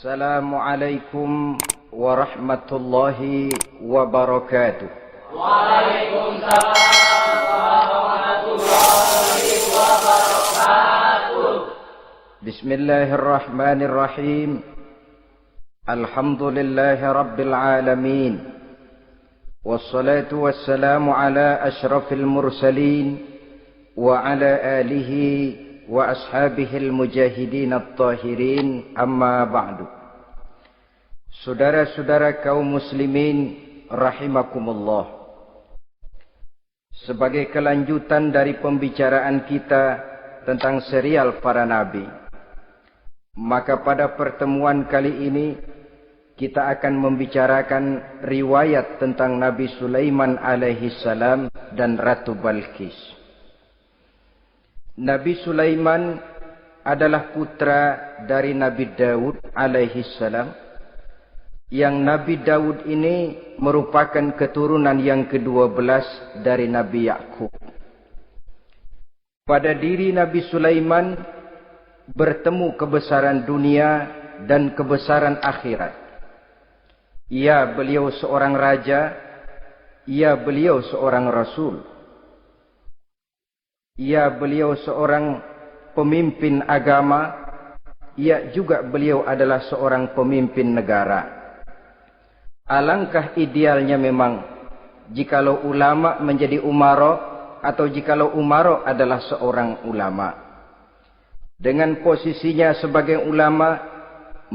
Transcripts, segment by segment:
Assalamualaikum warahmatullahi wabarakatuh. Waalaikumsalam warahmatullahi wabarakatuh. Bismillahirrahmanirrahim. Alhamdulillahi rabbil alamin. Wassalatu wassalamu ala ashrafil mursalin wa ala alihi wa ashabihil mujahidin at-tahirin, amma ba'du. Saudara-saudara kaum muslimin rahimakumullah. Sebagai kelanjutan dari pembicaraan kita tentang serial para nabi, maka pada pertemuan kali ini kita akan membicarakan riwayat tentang Nabi Sulaiman alaihi salam dan Ratu Balqis. Nabi Sulaiman adalah putra dari Nabi Daud alaihi salam, yang Nabi Daud ini merupakan keturunan yang ke-12 dari Nabi Yakub. Pada diri Nabi Sulaiman bertemu kebesaran dunia dan kebesaran akhirat. Ya, beliau seorang raja, ya, beliau seorang rasul. Ya, beliau seorang pemimpin agama, ya juga beliau adalah seorang pemimpin negara. Alangkah idealnya memang jikalau ulama menjadi umaro, atau jikalau umaro adalah seorang ulama. Dengan posisinya sebagai ulama,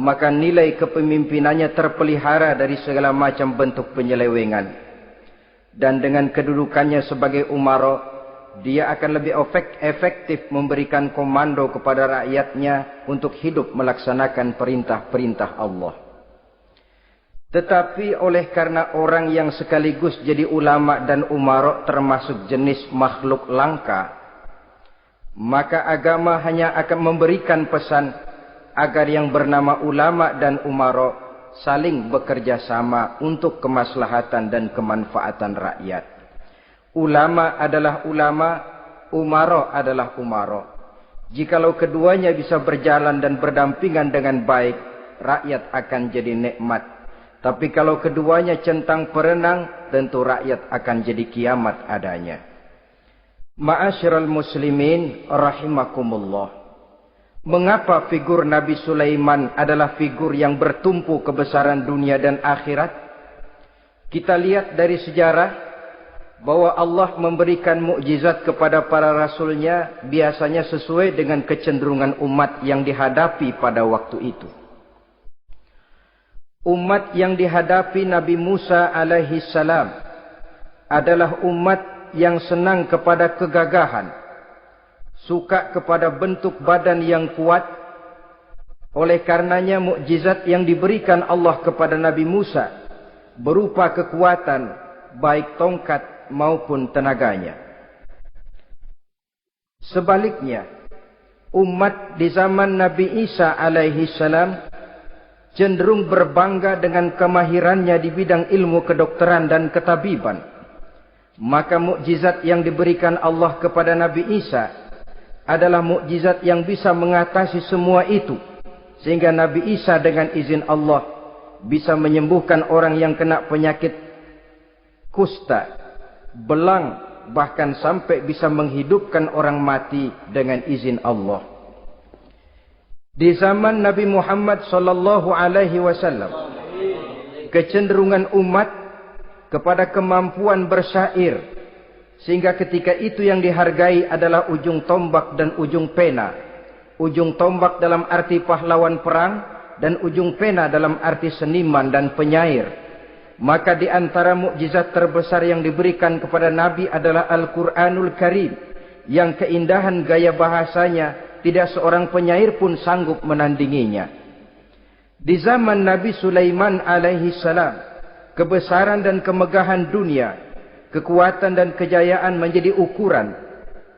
maka nilai kepemimpinannya terpelihara dari segala macam bentuk penyelewengan. Dan dengan kedudukannya sebagai umaro, dia akan lebih efektif memberikan komando kepada rakyatnya untuk hidup melaksanakan perintah-perintah Allah. Tetapi oleh karena orang yang sekaligus jadi ulama dan umaro termasuk jenis makhluk langka, maka agama hanya akan memberikan pesan agar yang bernama ulama dan umaro saling bekerja sama untuk kemaslahatan dan kemanfaatan rakyat. Ulama adalah ulama, umaro adalah umaro. Jikalau keduanya bisa berjalan dan berdampingan dengan baik, rakyat akan jadi nikmat. Tapi kalau keduanya centang perenang, tentu rakyat akan jadi kiamat adanya. Ma'asyiral muslimin rahimakumullah. Mengapa figur Nabi Sulaiman adalah figur yang bertumpu kebesaran dunia dan akhirat? Kita lihat dari sejarah bahwa Allah memberikan mukjizat kepada para rasulnya biasanya sesuai dengan kecenderungan umat yang dihadapi pada waktu itu. Umat yang dihadapi Nabi Musa alaihi salam adalah umat yang senang kepada kegagahan, suka kepada bentuk badan yang kuat. Oleh karenanya mukjizat yang diberikan Allah kepada Nabi Musa berupa kekuatan, baik tongkat maupun tenaganya. Sebaliknya, umat di zaman Nabi Isa alaihi salam cenderung berbangga dengan kemahirannya di bidang ilmu kedokteran dan ketabiban. Maka mukjizat yang diberikan Allah kepada Nabi Isa adalah mukjizat yang bisa mengatasi semua itu, sehingga Nabi Isa dengan izin Allah bisa menyembuhkan orang yang kena penyakit kusta, belang, bahkan sampai bisa menghidupkan orang mati dengan izin Allah. Di zaman Nabi Muhammad sallallahu alaihi wasallam, kecenderungan umat kepada kemampuan bersyair, sehingga ketika itu yang dihargai adalah ujung tombak dan ujung pena. Ujung tombak dalam arti pahlawan perang, dan ujung pena dalam arti seniman dan penyair. Maka di antara mukjizat terbesar yang diberikan kepada Nabi adalah Al-Quranul Karim, yang keindahan gaya bahasanya tidak seorang penyair pun sanggup menandinginya. Di zaman Nabi Sulaiman alaihi salam, kebesaran dan kemegahan dunia, kekuatan dan kejayaan menjadi ukuran.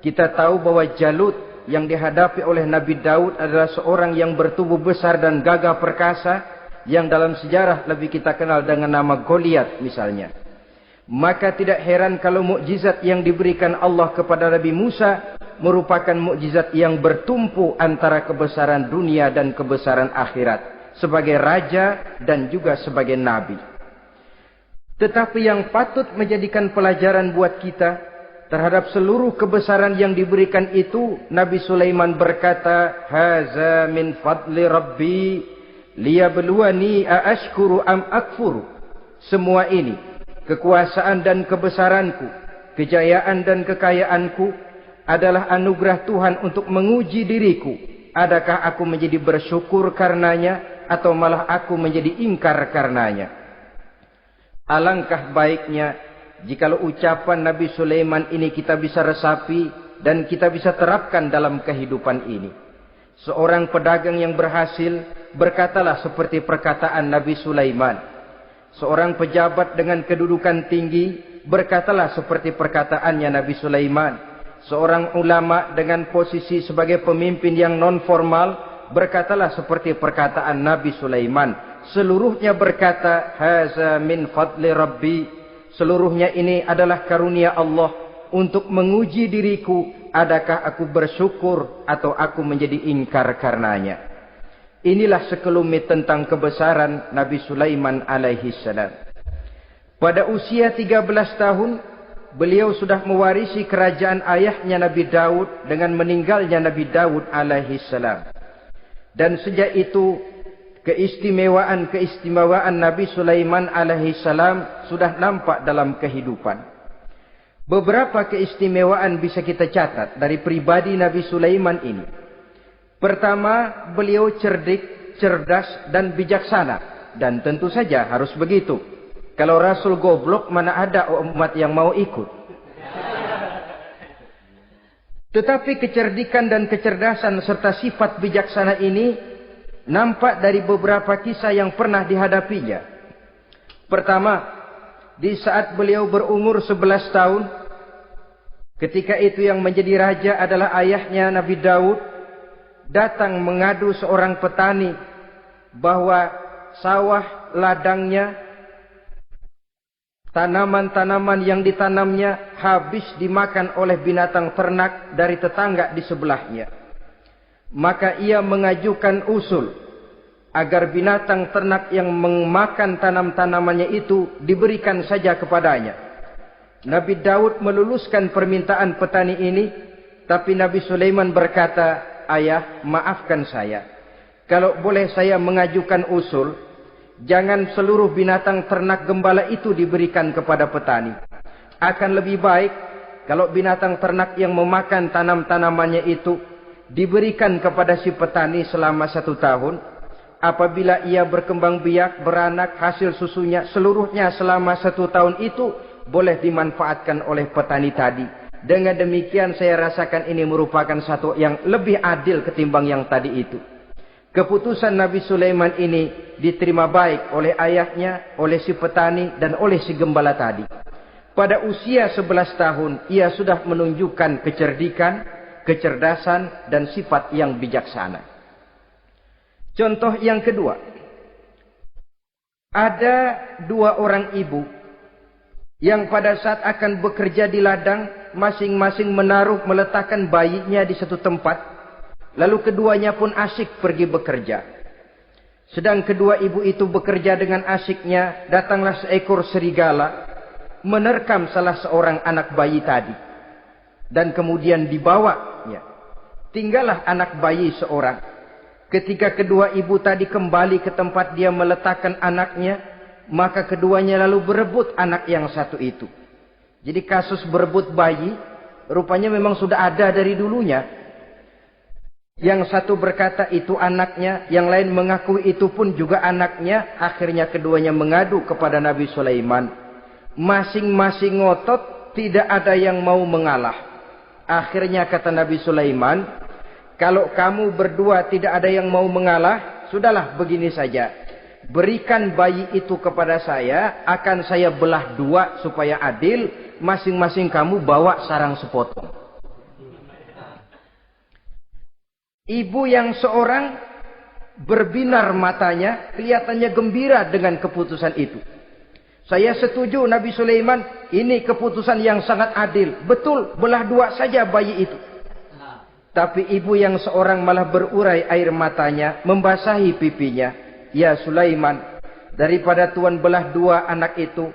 Kita tahu bahwa Jalut yang dihadapi oleh Nabi Daud adalah seorang yang bertubuh besar dan gagah perkasa, yang dalam sejarah lebih kita kenal dengan nama Goliat misalnya. Maka tidak heran kalau mukjizat yang diberikan Allah kepada Nabi Musa merupakan mukjizat yang bertumpu antara kebesaran dunia dan kebesaran akhirat. sebagai raja dan juga sebagai nabi. Tetapi yang patut menjadikan pelajaran buat kita terhadap seluruh kebesaran yang diberikan itu, Nabi Sulaiman berkata, "Haza min fadli Rabbi liyabluwani aashkuru am akfuru." Semua ini, kekuasaan dan kebesaranku, kejayaan dan kekayaanku, adalah anugerah Tuhan untuk menguji diriku. Adakah aku menjadi bersyukur karenanya, atau malah aku menjadi ingkar karenanya? Alangkah baiknya jikalau ucapan Nabi Sulaiman ini kita bisa resapi dan kita bisa terapkan dalam kehidupan ini. Seorang pedagang yang berhasil berkatalah seperti perkataan Nabi Sulaiman. Seorang pejabat dengan kedudukan tinggi berkatalah seperti perkataannya Nabi Sulaiman. Seorang ulama dengan posisi sebagai pemimpin yang non formal berkatalah seperti perkataan Nabi Sulaiman. Seluruhnya berkata, "Haza min fadli Rabbi." Seluruhnya ini adalah karunia Allah untuk menguji diriku, adakah aku bersyukur atau aku menjadi ingkar karenanya. Inilah sekelumit tentang kebesaran Nabi Sulaiman alaihi salam. Pada usia 13 tahun, beliau sudah mewarisi kerajaan ayahnya Nabi Daud dengan meninggalnya Nabi Daud alaihi salam. Dan sejak itu, keistimewaan Nabi Sulaiman alaihi salam sudah nampak dalam kehidupan. Beberapa keistimewaan bisa kita catat dari pribadi Nabi Sulaiman ini. Pertama, beliau cerdik, cerdas dan bijaksana. Dan tentu saja harus begitu. Kalau Rasul goblok, mana ada umat yang mau ikut. Tetapi kecerdikan dan kecerdasan serta sifat bijaksana ini nampak dari beberapa kisah yang pernah dihadapinya. Pertama, di saat beliau berumur 11 tahun, ketika itu yang menjadi raja adalah ayahnya Nabi Daud, datang mengadu seorang petani bahwa sawah ladangnya, tanaman-tanaman yang ditanamnya habis dimakan oleh binatang ternak dari tetangga di sebelahnya. Maka ia mengajukan usul agar binatang ternak yang memakan tanam-tanamannya itu diberikan saja kepadanya. Nabi Daud meluluskan permintaan petani ini, tapi Nabi Sulaiman berkata, "Ayah, maafkan saya. Kalau boleh saya mengajukan usul, jangan seluruh binatang ternak gembala itu diberikan kepada petani. Akan lebih baik kalau binatang ternak yang memakan tanam-tanamannya itu diberikan kepada si petani selama 1 tahun. Apabila ia berkembang biak, beranak, hasil susunya seluruhnya selama 1 tahun itu boleh dimanfaatkan oleh petani tadi. Dengan demikian saya rasakan ini merupakan satu yang lebih adil ketimbang yang tadi itu." Keputusan Nabi Sulaiman ini diterima baik oleh ayahnya, oleh si petani, dan oleh si gembala tadi. Pada usia 11 tahun, ia sudah menunjukkan kecerdikan, kecerdasan, dan sifat yang bijaksana. Contoh yang kedua. Ada 2 orang ibu yang pada saat akan bekerja di ladang, masing-masing meletakkan bayinya di satu tempat. Lalu keduanya pun asyik pergi bekerja. Sedang kedua ibu itu bekerja dengan asyiknya, datanglah seekor serigala, menerkam salah seorang anak bayi tadi. Dan kemudian dibawanya. Tinggallah anak bayi seorang. Ketika kedua ibu tadi kembali ke tempat dia meletakkan anaknya, maka keduanya lalu berebut anak yang satu itu. Jadi kasus berebut bayi, rupanya memang sudah ada dari dulunya. Yang satu berkata itu anaknya, yang lain mengaku itu pun juga anaknya. Akhirnya keduanya mengadu kepada Nabi Sulaiman. Masing-masing ngotot, tidak ada yang mau mengalah. Akhirnya kata Nabi Sulaiman, "Kalau kamu berdua tidak ada yang mau mengalah, sudahlah begini saja. Berikan bayi itu kepada saya, akan saya belah 2 supaya adil. Masing-masing kamu bawa sarang sepotong." Ibu yang seorang berbinar matanya, kelihatannya gembira dengan keputusan itu. "Saya setuju Nabi Sulaiman, ini keputusan yang sangat adil. Betul, belah 2 saja bayi itu." Tapi ibu yang seorang malah berurai air matanya, membasahi pipinya. "Ya Sulaiman, daripada Tuhan belah dua anak itu,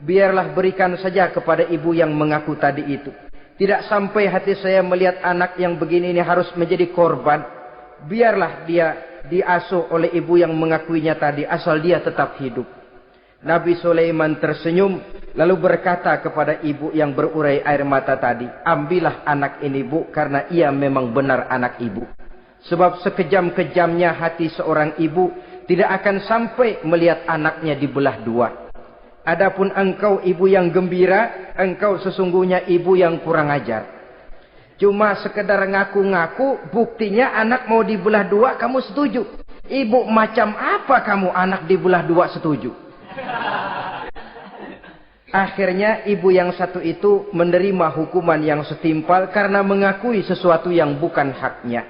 biarlah berikan saja kepada ibu yang mengaku tadi itu. Tidak sampai hati saya melihat anak yang begini ini harus menjadi korban. Biarlah dia diasuh oleh ibu yang mengakuinya tadi, asal dia tetap hidup." Nabi Sulaiman tersenyum, lalu berkata kepada ibu yang berurai air mata tadi, "Ambillah anak ini, Bu, karena ia memang benar anak ibu. Sebab sekejam-kejamnya hati seorang ibu tidak akan sampai melihat anaknya dibelah dua. Adapun engkau ibu yang gembira, engkau sesungguhnya ibu yang kurang ajar. Cuma sekedar ngaku-ngaku, buktinya anak mau dibelah dua, kamu setuju. Ibu macam apa kamu anak dibelah dua setuju?" Akhirnya ibu yang satu itu menerima hukuman yang setimpal karena mengakui sesuatu yang bukan haknya.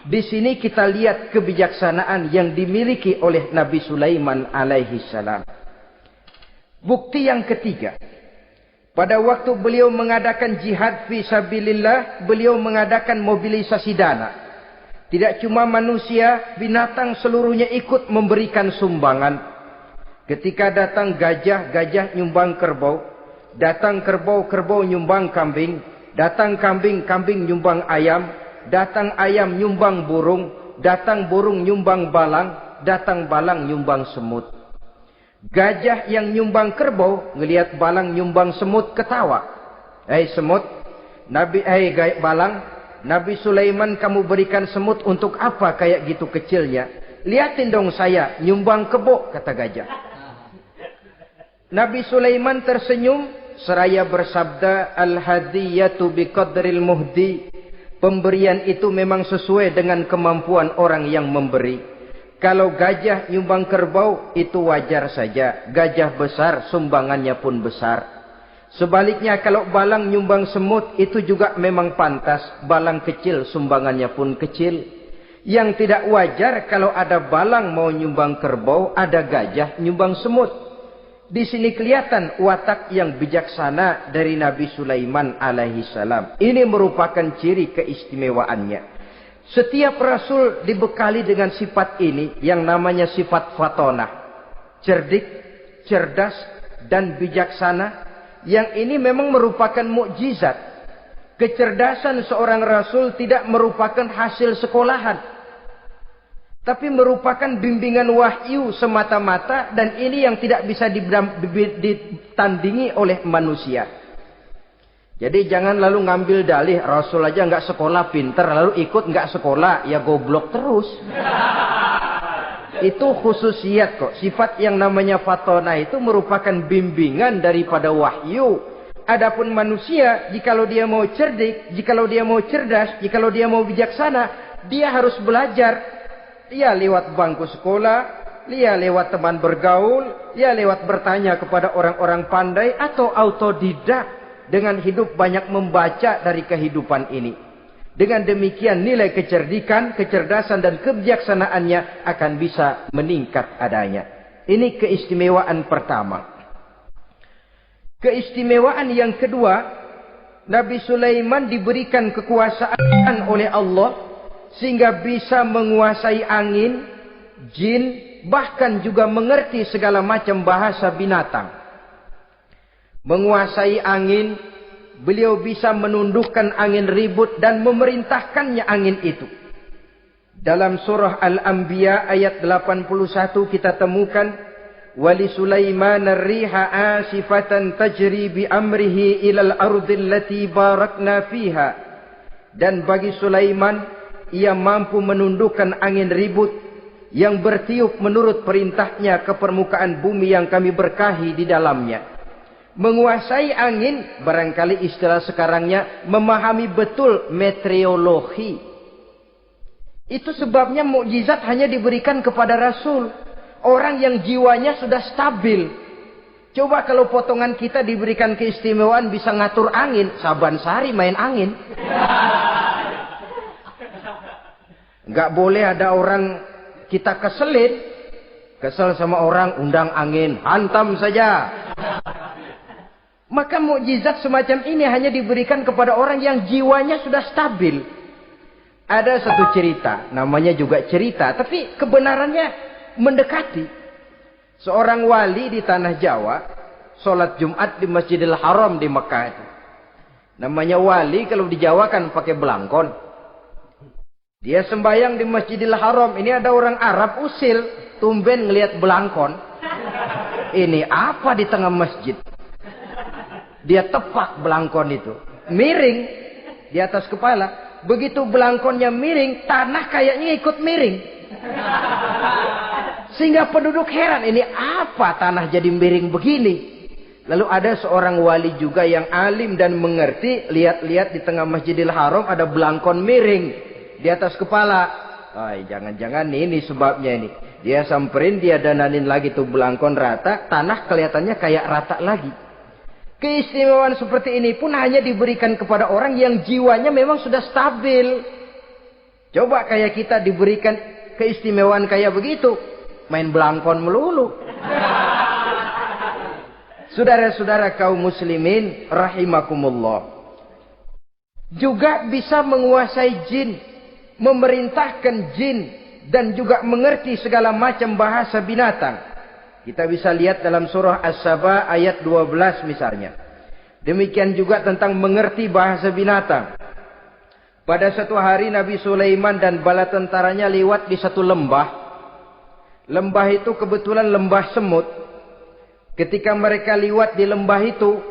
Di sini kita lihat kebijaksanaan yang dimiliki oleh Nabi Sulaiman alaihi salam. Bukti yang ketiga, pada waktu beliau mengadakan jihad fi sabilillah, beliau mengadakan mobilisasi dana. Tidak cuma manusia, binatang seluruhnya ikut memberikan sumbangan. Ketika datang gajah, gajah nyumbang kerbau. Datang kerbau, kerbau nyumbang kambing. Datang kambing, kambing nyumbang ayam. Datang ayam nyumbang burung. Datang burung nyumbang balang. Datang balang nyumbang semut. Gajah yang nyumbang kerbau ngelihat balang nyumbang semut ketawa. "Hei semut, balang, Nabi Sulaiman kamu berikan semut untuk apa kayak gitu kecilnya? Lihatin dong saya nyumbang kebo," kata gajah. Nabi Sulaiman tersenyum seraya bersabda, "Al-hadiyatu biqadril muhdi." Pemberian itu memang sesuai dengan kemampuan orang yang memberi. Kalau gajah nyumbang kerbau, itu wajar saja. Gajah besar, sumbangannya pun besar. Sebaliknya kalau balang nyumbang semut, itu juga memang pantas. Balang kecil, sumbangannya pun kecil. Yang tidak wajar kalau ada balang mau nyumbang kerbau, ada gajah nyumbang semut. Di sini kelihatan watak yang bijaksana dari Nabi Sulaiman alaihi salam. Ini merupakan ciri keistimewaannya. Setiap rasul dibekali dengan sifat ini yang namanya sifat fatonah. Cerdik, cerdas, dan bijaksana. Yang ini memang merupakan mukjizat. Kecerdasan seorang rasul tidak merupakan hasil sekolahan, tapi merupakan bimbingan wahyu semata-mata, dan ini yang tidak bisa ditandingi oleh manusia. Jadi jangan lalu ngambil dalih Rasul aja nggak sekolah pinter, lalu ikut nggak sekolah, ya goblok terus. Itu khususiat kok. Sifat yang namanya fatona itu merupakan bimbingan daripada wahyu. Adapun manusia, jikalau dia mau cerdik, jikalau dia mau cerdas, jikalau dia mau bijaksana, dia harus belajar. Ya lewat bangku sekolah, ya lewat teman bergaul, ya lewat bertanya kepada orang-orang pandai, atau autodidak. Dengan hidup banyak membaca dari kehidupan ini. Dengan demikian nilai kecerdikan, kecerdasan dan kebijaksanaannya akan bisa meningkat adanya. Ini keistimewaan pertama. Keistimewaan yang kedua, Nabi Sulaiman diberikan kekuasaan oleh Allah sehingga bisa menguasai angin, jin, bahkan juga mengerti segala macam bahasa binatang. Menguasai angin, beliau bisa menundukkan angin ribut dan memerintahkannya angin itu. Dalam surah Al-Anbiya ayat 81 kita temukan, "Wali Sulaiman ar-riha asifatan tajri bi amrihi ilal ardil lati barakna fiha." Dan bagi Sulaiman, ia mampu menundukkan angin ribut yang bertiup menurut perintahnya ke permukaan bumi yang kami berkahi di dalamnya. Menguasai angin, barangkali istilah sekarangnya, memahami betul meteorologi. Itu sebabnya mukjizat hanya diberikan kepada Rasul. Orang yang jiwanya sudah stabil. Coba kalau potongan kita diberikan keistimewaan bisa ngatur angin, Saban Sari main angin. Nggak boleh ada orang kita keselin. Kesel sama orang, undang angin, hantam saja. Maka mukjizat semacam ini hanya diberikan kepada orang yang jiwanya sudah stabil. Ada satu cerita, namanya juga cerita, tapi kebenarannya mendekati. Seorang wali di tanah Jawa, sholat Jumat di Masjidil Haram di Mekah itu. Namanya wali kalau di Jawa kan pakai belangkon. Dia sembahyang di Masjidil Haram. Ini ada orang Arab usil, tumben ngelihat belangkon. Ini apa di tengah masjid? Dia tepak belangkon itu. Miring di atas kepala. Begitu belangkonnya miring, tanah kayaknya ikut miring. Sehingga penduduk heran, ini apa tanah jadi miring begini? Lalu ada seorang wali juga yang alim dan mengerti. Lihat-lihat di tengah Masjidil Haram ada belangkon miring di atas kepala. Jangan-jangan ini sebabnya ini. Dia samperin, dia dananin lagi tuh belangkon rata. Tanah kelihatannya kayak rata lagi. Keistimewaan seperti ini pun hanya diberikan kepada orang yang jiwanya memang sudah stabil. Coba kayak kita diberikan keistimewaan kayak begitu. Main belangkon melulu. Saudara-saudara kaum muslimin rahimakumullah. Juga bisa menguasai jin. Memerintahkan jin. Dan juga mengerti segala macam bahasa binatang. Kita bisa lihat dalam surah As-Saba ayat 12 misalnya. Demikian juga tentang mengerti bahasa binatang. Pada satu hari Nabi Sulaiman dan bala tentaranya lewat di satu lembah. Lembah itu kebetulan lembah semut. Ketika mereka lewat di lembah itu,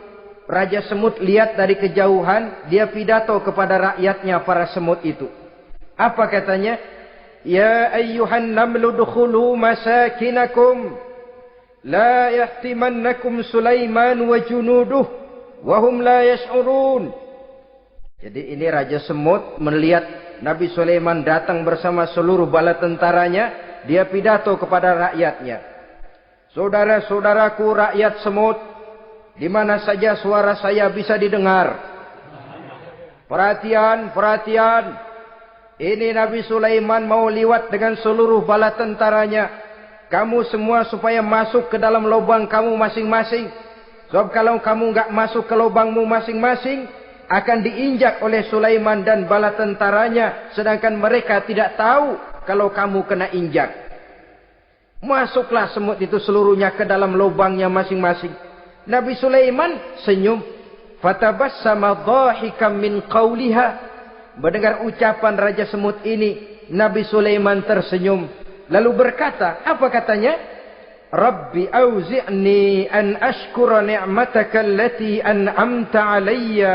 Raja Semut lihat dari kejauhan, dia pidato kepada rakyatnya para semut itu. Apa katanya? Ya ayyuhan namlu dukhulu masakinakum. La yahtimannakum Sulaiman wa junuduh wahum la yash'urun. Jadi ini Raja Semut melihat Nabi Sulaiman datang bersama seluruh bala tentaranya. Dia pidato kepada rakyatnya. Saudara-saudaraku rakyat semut, di mana saja suara saya bisa didengar. Perhatian, perhatian. Ini Nabi Sulaiman mau liwat dengan seluruh bala tentaranya. Kamu semua supaya masuk ke dalam lubang kamu masing-masing. Sebab kalau kamu enggak masuk ke lubangmu masing-masing, akan diinjak oleh Sulaiman dan bala tentaranya. Sedangkan mereka tidak tahu kalau kamu kena injak. Masuklah semut itu seluruhnya ke dalam lubangnya masing-masing. Nabi Sulaiman senyum. Fatabassama dhahikan min qawliha. Mendengar ucapan Raja Semut ini, Nabi Sulaiman tersenyum. Lalu berkata, apa katanya? Rabbi auzi'ni an ashkura ni'mataka allati an'amta alayya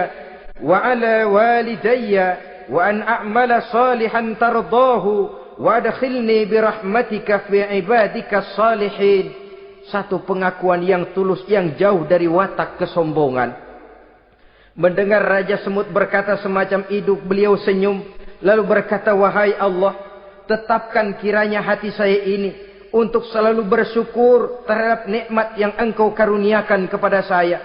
wa ala walidayya wa an a'mala salihan tardahu wa adkhilni birahmatika fi ibadika salihin. Satu pengakuan yang tulus yang jauh dari watak kesombongan. Mendengar Raja Semut berkata semacam itu, beliau senyum. Lalu berkata, wahai Allah, tetapkan kiranya hati saya ini untuk selalu bersyukur terhadap nikmat yang engkau karuniakan kepada saya.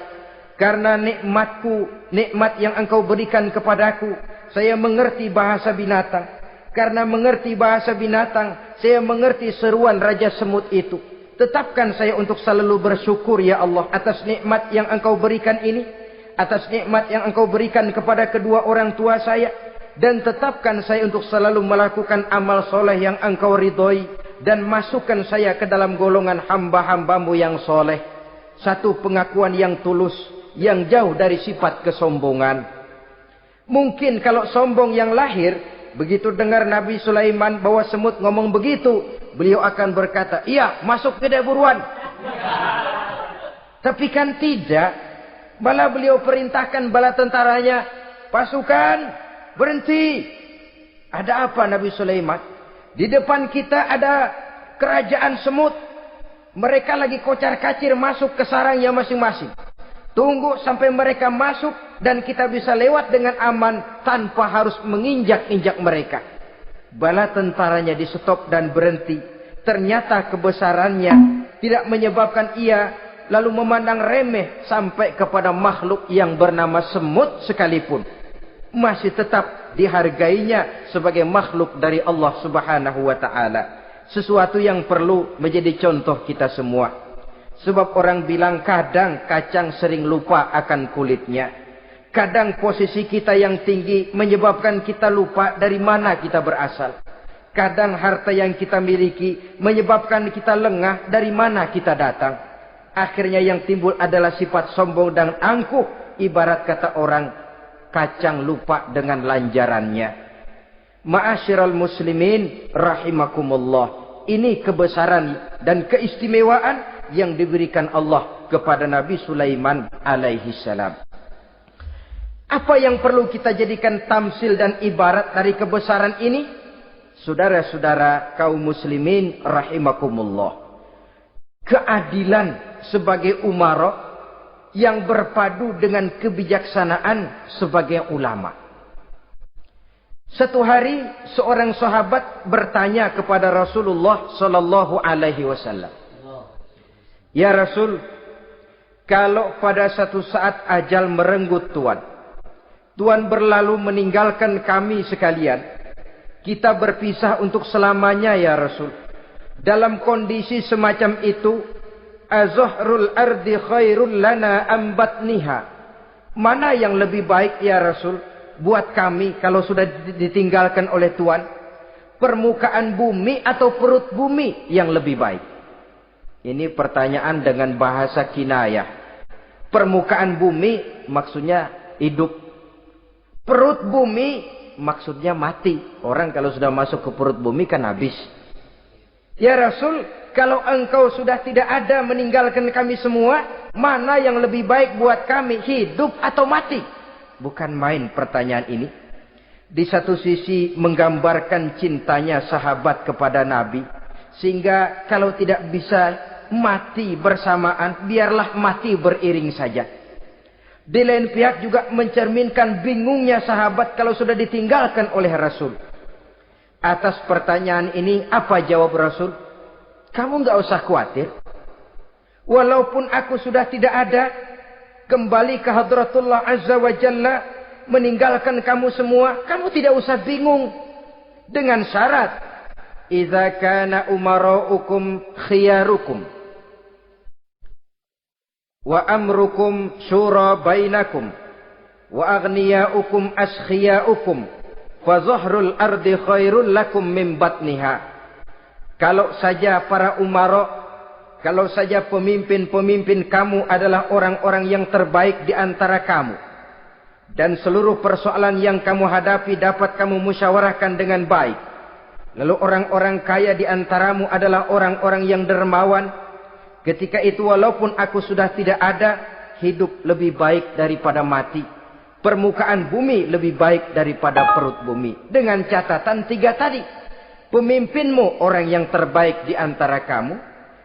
Karena nikmatku, nikmat yang engkau berikan kepadaku, saya mengerti bahasa binatang. Karena mengerti bahasa binatang, saya mengerti seruan Raja Semut itu. Tetapkan saya untuk selalu bersyukur ya Allah atas nikmat yang engkau berikan ini. Atas nikmat yang engkau berikan kepada kedua orang tua saya. Dan tetapkan saya untuk selalu melakukan amal soleh yang engkau ridhoi. Dan masukkan saya ke dalam golongan hamba-hambamu yang soleh. Satu pengakuan yang tulus. Yang jauh dari sifat kesombongan. Mungkin kalau sombong yang lahir. Begitu dengar Nabi Sulaiman bahwa semut ngomong begitu. Beliau akan berkata, iya masuk ke dia buruan. Tapi kan tidak. Malah beliau perintahkan bala tentaranya. Pasukan, berhenti. Ada apa Nabi Sulaiman? Di depan kita ada kerajaan semut. Mereka lagi kocar-kacir masuk ke sarangnya masing-masing. Tunggu sampai mereka masuk. Dan kita bisa lewat dengan aman. Tanpa harus menginjak-injak mereka. Bala tentaranya di stop dan berhenti. Ternyata kebesarannya tidak menyebabkan ia lalu memandang remeh sampai kepada makhluk yang bernama semut sekalipun. Masih tetap dihargainya sebagai makhluk dari Allah Subhanahu wa ta'ala. Sesuatu yang perlu menjadi contoh kita semua. Sebab orang bilang kadang kacang sering lupa akan kulitnya. Kadang posisi kita yang tinggi menyebabkan kita lupa dari mana kita berasal. Kadang harta yang kita miliki menyebabkan kita lengah dari mana kita datang. Akhirnya yang timbul adalah sifat sombong dan angkuh. Ibarat kata orang, kacang lupa dengan lanjarannya. Ma'asyiral muslimin rahimakumullah. Ini kebesaran dan keistimewaan yang diberikan Allah kepada Nabi Sulaiman alaihi salam. Apa yang perlu kita jadikan tamsil dan ibarat dari kebesaran ini? Saudara-saudara kaum muslimin rahimakumullah. Keadilan sebagai umara yang berpadu dengan kebijaksanaan sebagai ulama. Satu hari seorang sahabat bertanya kepada Rasulullah sallallahu alaihi wasallam. Ya Rasul, kalau pada satu saat ajal merenggut Tuhan berlalu meninggalkan kami sekalian, kita berpisah untuk selamanya ya Rasul. Dalam kondisi semacam itu, azahrul ardi khairul lana ambatniha. Mana yang lebih baik ya Rasul buat kami kalau sudah ditinggalkan oleh Tuhan? Permukaan bumi atau perut bumi yang lebih baik? Ini pertanyaan dengan bahasa kinayah. Permukaan bumi maksudnya hidup. Perut bumi maksudnya mati. Orang kalau sudah masuk ke perut bumi kan habis. Ya Rasul, kalau engkau sudah tidak ada meninggalkan kami semua, mana yang lebih baik buat kami, hidup atau mati? Bukan main pertanyaan ini. Di satu sisi menggambarkan cintanya sahabat kepada Nabi. Sehingga kalau tidak bisa mati bersamaan, biarlah mati beriring saja. Di lain pihak juga mencerminkan bingungnya sahabat kalau sudah ditinggalkan oleh Rasul. Atas pertanyaan ini apa jawab Rasul? Kamu enggak usah khawatir. Walaupun aku sudah tidak ada, kembali ke hadratullah azza wa jalla, meninggalkan kamu semua, kamu tidak usah bingung. Dengan syarat, idza kana umaraukum khiyarukum wa amrukum syura bainakum wa aghniyaukum askhiyaukum fa zahrul ardi khairul lakum min batniha. Kalau saja para umara, kalau saja pemimpin-pemimpin kamu adalah orang-orang yang terbaik di antara kamu, dan seluruh persoalan yang kamu hadapi dapat kamu musyawarahkan dengan baik, lalu orang-orang kaya di antaramu adalah orang-orang yang dermawan, ketika itu walaupun aku sudah tidak ada, hidup lebih baik daripada mati. Permukaan bumi lebih baik daripada perut bumi. Dengan catatan tiga tadi. Pemimpinmu orang yang terbaik di antara kamu.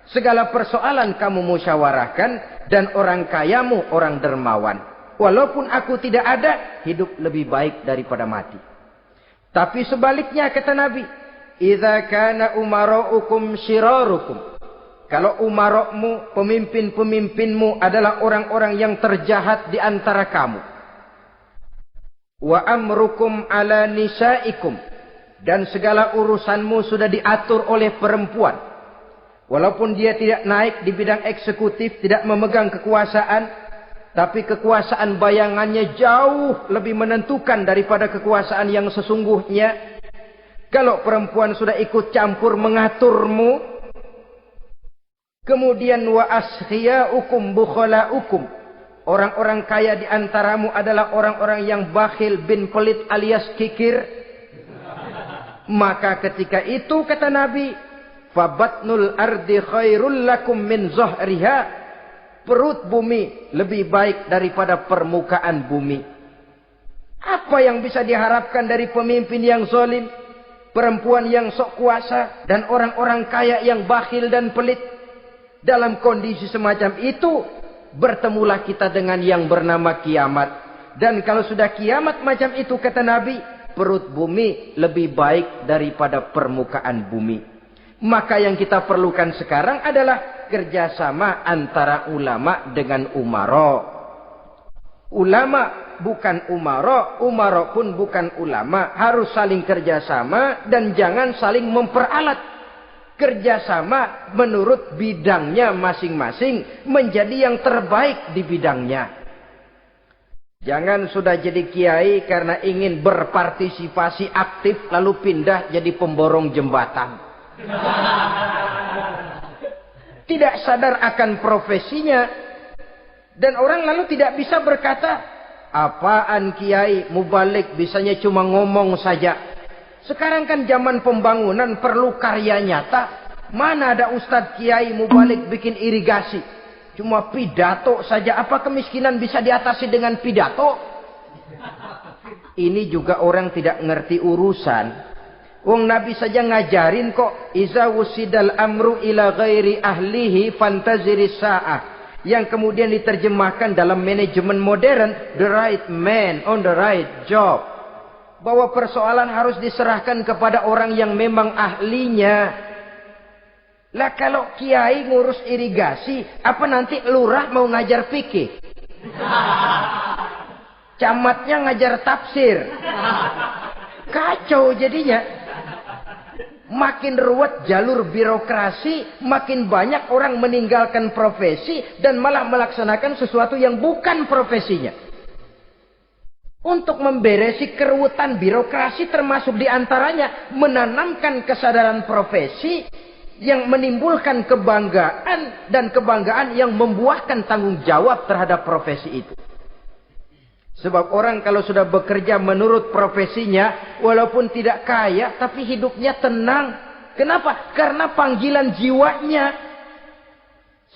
Segala persoalan kamu musyawarahkan. Dan orang kayamu orang dermawan. Walaupun aku tidak ada, hidup lebih baik daripada mati. Tapi sebaliknya kata Nabi, idza kana umaraukum syirarukum. Kalau umarokmu, pemimpin-pemimpinmu adalah orang-orang yang terjahat di antara kamu. Wa amrukum ala nisaikum. Dan segala urusanmu sudah diatur oleh perempuan. Walaupun dia tidak naik di bidang eksekutif, tidak memegang kekuasaan, tapi kekuasaan bayangannya jauh lebih menentukan daripada kekuasaan yang sesungguhnya. Kalau perempuan sudah ikut campur mengaturmu, kemudian wa askhiyaukum bukhalaukum. Orang-orang kaya di antaramu adalah orang-orang yang bakhil bin pelit alias kikir. Maka ketika itu kata Nabi, fabatnul ardi khairul lakum min zahriha. Perut bumi lebih baik daripada permukaan bumi. Apa yang bisa diharapkan dari pemimpin yang zalim, perempuan yang sok kuasa, dan orang-orang kaya yang bakhil dan pelit? Dalam kondisi semacam itu, bertemulah kita dengan yang bernama kiamat. Dan kalau sudah kiamat macam itu kata Nabi, perut bumi lebih baik daripada permukaan bumi. Maka yang kita perlukan sekarang adalah kerjasama antara ulama dengan umara. Ulama bukan umara, umara pun bukan ulama. Harus saling kerjasama dan jangan saling memperalat. Kerjasama menurut bidangnya masing-masing menjadi yang terbaik di bidangnya. Jangan sudah jadi kiai karena ingin berpartisipasi aktif lalu pindah jadi pemborong jembatan. Tidak sadar akan profesinya. Dan orang lalu tidak bisa berkata, apaan kiai mubalik bisanya cuma ngomong saja. Sekarang kan zaman pembangunan perlu karya nyata. Mana ada ustadz kiai mubalik bikin irigasi. Cuma pidato saja. Apa kemiskinan bisa diatasi dengan pidato? Ini juga orang tidak ngerti urusan. Wong Nabi saja ngajarin kok. Iza wusidal amru ila ghairi ahlihi fantaziris sa'ah. Yang kemudian diterjemahkan dalam manajemen modern. The right man on the right job. Bahwa persoalan harus diserahkan kepada orang yang memang ahlinya. Lah kalau kiai ngurus irigasi, apa nanti lurah mau ngajar fikih? Camatnya ngajar tafsir. Kacau jadinya. Makin ruwet jalur birokrasi, makin banyak orang meninggalkan profesi dan malah melaksanakan sesuatu yang bukan profesinya. Untuk memberesi keruwetan birokrasi termasuk diantaranya menanamkan kesadaran profesi yang menimbulkan kebanggaan dan kebanggaan yang membuahkan tanggung jawab terhadap profesi itu. Sebab orang kalau sudah bekerja menurut profesinya, walaupun tidak kaya, tapi hidupnya tenang. Kenapa? Karena panggilan jiwanya.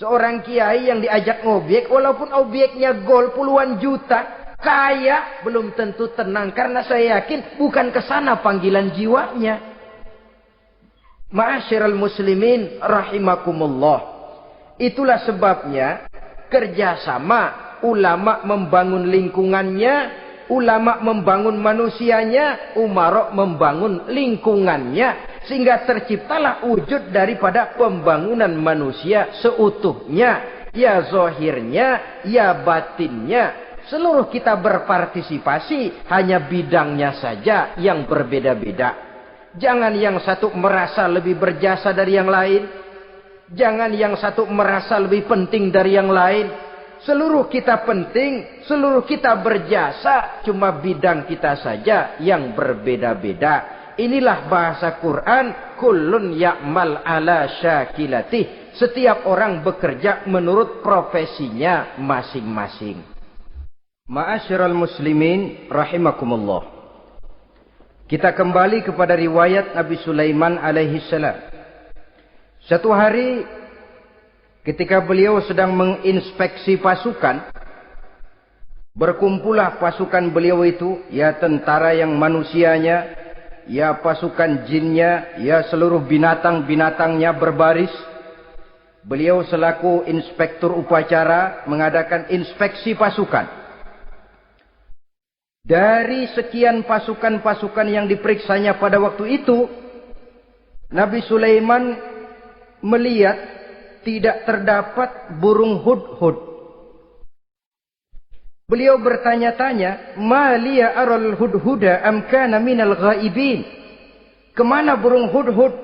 Seorang kiai yang diajak ngobjek, walaupun objeknya gol puluhan juta, kaya, belum tentu tenang. Karena saya yakin bukan ke sana panggilan jiwanya. Ma'asyiral muslimin rahimakumullah. Itulah sebabnya kerjasama ulama membangun lingkungannya, ulama membangun manusianya, umarok membangun lingkungannya. Sehingga terciptalah wujud daripada pembangunan manusia seutuhnya. Ya zahirnya, ya batinnya. Seluruh kita berpartisipasi, hanya bidangnya saja yang berbeda-beda. Jangan yang satu merasa lebih berjasa dari yang lain. Jangan yang satu merasa lebih penting dari yang lain. Seluruh kita penting, seluruh kita berjasa. Cuma bidang kita saja yang berbeda-beda. Inilah bahasa Quran. Kullun ya'mal ala syakilatih. Setiap orang bekerja menurut profesinya masing-masing. Ma'asyiral muslimin rahimakumullah. Kita kembali kepada riwayat Nabi Sulaiman alaihi salam. Satu hari ketika beliau sedang menginspeksi pasukan, berkumpullah pasukan beliau itu, ya tentara yang manusianya, ya pasukan jinnya, ya seluruh binatang-binatangnya berbaris. Beliau selaku inspektur upacara mengadakan inspeksi pasukan. Dari sekian pasukan-pasukan yang diperiksanya pada waktu itu, Nabi Sulaiman melihat tidak terdapat burung hudhud. Beliau bertanya-tanya, "Ma liya aral hudhuda am kana minal ghaibin?" Kemana burung hudhud?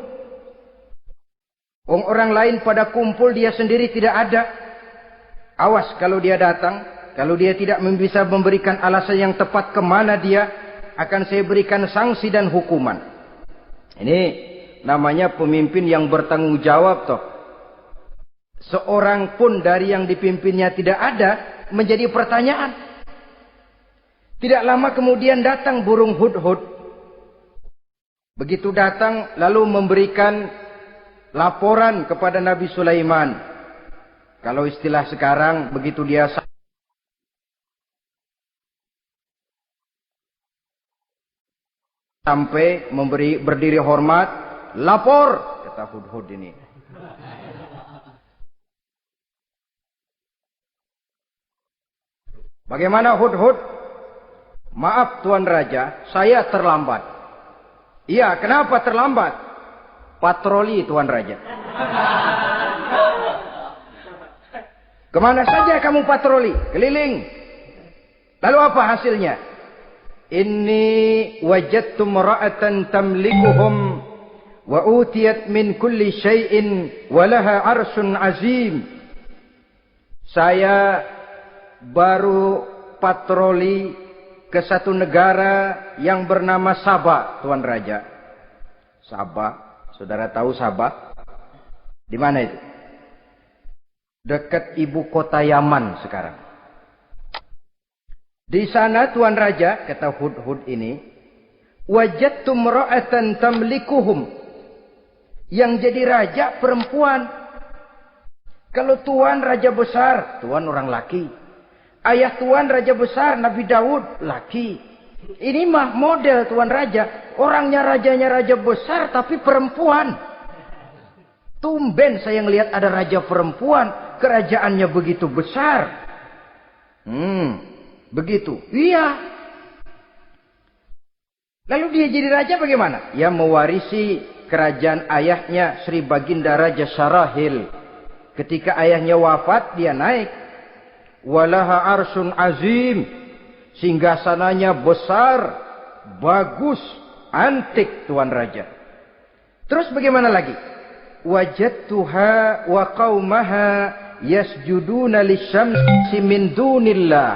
Orang lain pada kumpul, dia sendiri tidak ada. Awas kalau dia datang. Kalau dia tidak bisa memberikan alasan yang tepat kemana dia, akan saya berikan sanksi dan hukuman. Ini namanya pemimpin yang bertanggung jawab toh. Seorang pun dari yang dipimpinnya tidak ada, menjadi pertanyaan. Tidak lama kemudian datang burung hudhud. Begitu datang lalu memberikan laporan kepada Nabi Sulaiman. Kalau istilah sekarang, begitu dia sampai berdiri hormat, lapor, kata hudhud ini. Bagaimana hudhud? Maaf Tuan Raja, saya terlambat. Iya, kenapa terlambat? Patroli Tuan Raja. Kemana saja kamu patroli? Keliling. Lalu apa hasilnya? Inni wajadtu mara'atan tamlikuhum wa utiyat min kulli syai'in wa laha arsyun azim. Saya baru patroli ke satu negara yang bernama Sabah, Tuan Raja. Sabah, saudara tahu Sabah? Di mana itu? Dekat ibu kota Yaman sekarang. Di sana Tuan Raja, kata Hudhud ini, wajadtum ra'atan tamlikuhum. Yang jadi raja perempuan. Kalau Tuan raja besar, Tuan orang laki. Ayah Tuan raja besar, Nabi Daud, laki. Ini mah model Tuan Raja. Orangnya rajanya raja besar tapi perempuan. Tumben saya ngelihat ada raja perempuan. Kerajaannya begitu besar. Begitu. Iya. Lalu dia jadi raja bagaimana? Ya mewarisi kerajaan ayahnya Sri Baginda Raja Syarahil. Ketika ayahnya wafat dia naik. Walaha arsun azim. Singgasananya besar. Bagus. Antik Tuan Raja. Terus bagaimana lagi? Wajadtuha wa qawmaha yasjuduna lisyamsi min dunillah.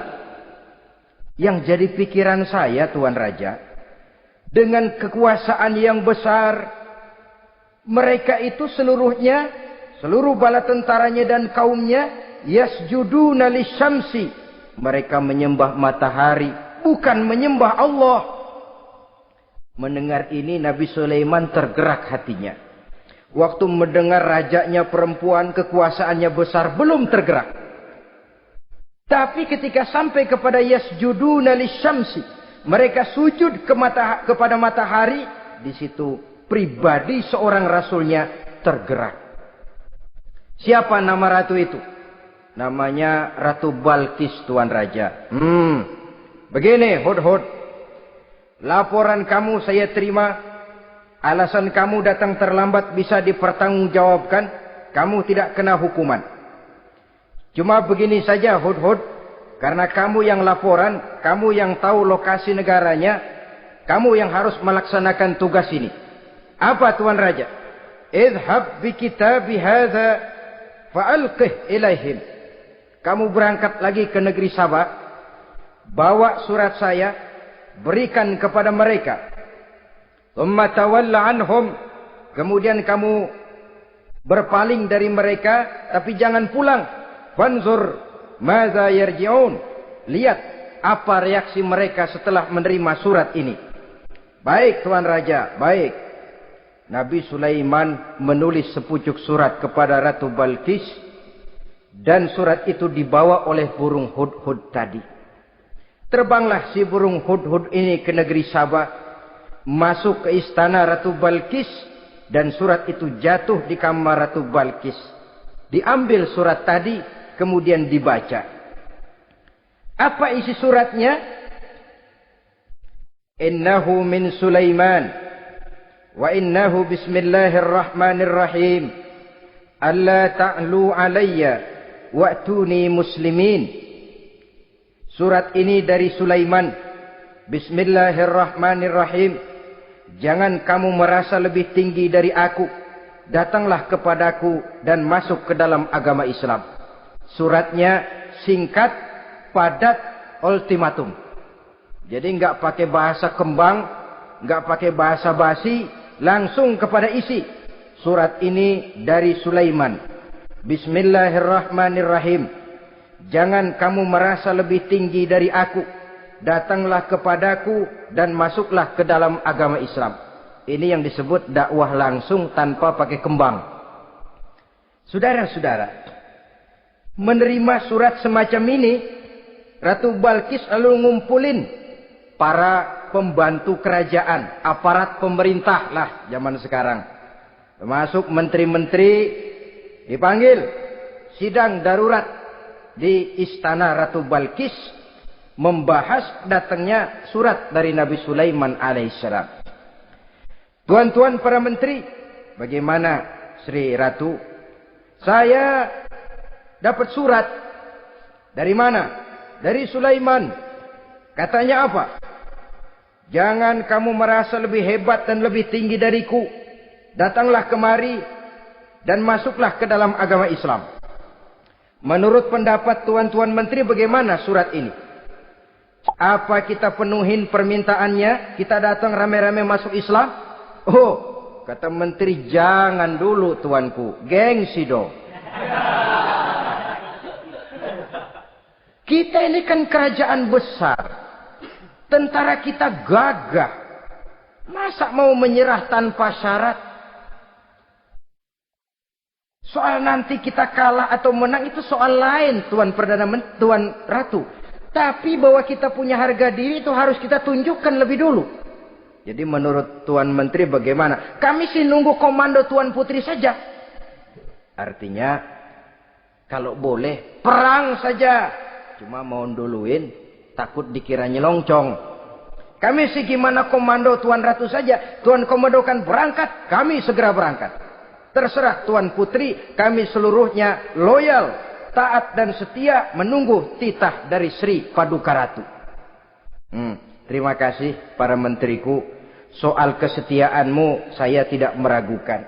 Yang jadi pikiran saya Tuan Raja. Dengan kekuasaan yang besar. Mereka itu seluruhnya. Seluruh bala tentaranya dan kaumnya. Yasjuduna lisyamsi. Mereka menyembah matahari. Bukan menyembah Allah. Mendengar ini Nabi Sulaiman tergerak hatinya. Waktu mendengar rajanya perempuan, kekuasaannya besar, belum tergerak. Tapi ketika sampai kepada yasjuduna lisyamsi. Mereka sujud kepada matahari. Di situ pribadi seorang rasulnya tergerak. Siapa nama ratu itu? Namanya Ratu Balkis Tuan Raja. Begini Hudhud. Laporan kamu saya terima. Alasan kamu datang terlambat bisa dipertanggungjawabkan. Kamu tidak kena hukuman. Cuma begini saja Hudhud. Karena kamu yang laporan. Kamu yang tahu lokasi negaranya. Kamu yang harus melaksanakan tugas ini. Apa Tuan Raja? Idhab bi kitabi hadha fa'alqih ilaihim. Kamu berangkat lagi ke negeri Sabah. Bawa surat saya. Berikan kepada mereka. Thumma tawalla anhum. Kemudian kamu berpaling dari mereka. Tapi jangan pulang. Fanzur madza yarji'un. Lihat apa reaksi mereka setelah menerima surat ini. Baik Tuan Raja, baik. Nabi Sulaiman menulis sepucuk surat kepada Ratu Balkis. Dan surat itu dibawa oleh burung Hudhud tadi. Terbanglah si burung Hudhud ini ke negeri Sabah. Masuk ke istana Ratu Balkis. Dan surat itu jatuh di kamar Ratu Balkis. Diambil surat tadi. Kemudian dibaca. Apa isi suratnya? Innahu min Sulaiman. Wa innahu bismillahirrahmanirrahim. Alla ta'lu alayya. Wa'tuni muslimin. Surat ini dari Sulaiman. Bismillahirrahmanirrahim. Jangan kamu merasa lebih tinggi dari aku. Datanglah kepadaku dan masuk ke dalam agama Islam. Suratnya singkat, padat, ultimatum. Jadi enggak pakai bahasa kembang, enggak pakai bahasa basi, langsung kepada isi. Surat ini dari Sulaiman. Bismillahirrahmanirrahim. Jangan kamu merasa lebih tinggi dari aku. Datanglah kepadaku dan masuklah ke dalam agama Islam. Ini yang disebut dakwah langsung tanpa pakai kembang. Saudara-saudara, menerima surat semacam ini, Ratu Balkis lalu ngumpulin para pembantu kerajaan, aparat pemerintah lah zaman sekarang. Termasuk menteri-menteri. Dipanggil sidang darurat di istana Ratu Balkis membahas datangnya surat dari Nabi Sulaiman alaihissalam. Tuan-tuan para menteri, bagaimana Sri Ratu? Saya dapat surat. Dari mana? Dari Sulaiman. Katanya apa? Jangan kamu merasa lebih hebat dan lebih tinggi dariku. Datanglah kemari dan masuklah ke dalam agama Islam. Menurut pendapat tuan-tuan menteri bagaimana surat ini? Apa kita penuhin permintaannya? Kita datang rame-rame masuk Islam? Oh, kata menteri, jangan dulu tuanku. Gengsi dong. Kita ini kan kerajaan besar. Tentara kita gagah. Masa mau menyerah tanpa syarat? Soal nanti kita kalah atau menang itu soal lain, Tuan Perdana Menteri, Tuan Ratu. Tapi bahwa kita punya harga diri itu harus kita tunjukkan lebih dulu. Jadi menurut Tuan Menteri bagaimana? Kami sih nunggu komando Tuan Putri saja. Artinya kalau boleh perang saja. Cuma mau duluin takut dikira nyelongcong. Kami sih gimana komando Tuan Ratu saja. Tuan komandokan berangkat, kami segera berangkat. Terserah Tuan Putri, kami seluruhnya loyal, taat dan setia menunggu titah dari Sri Paduka Ratu. Terima kasih para menteriku. Soal kesetiaanmu saya tidak meragukan.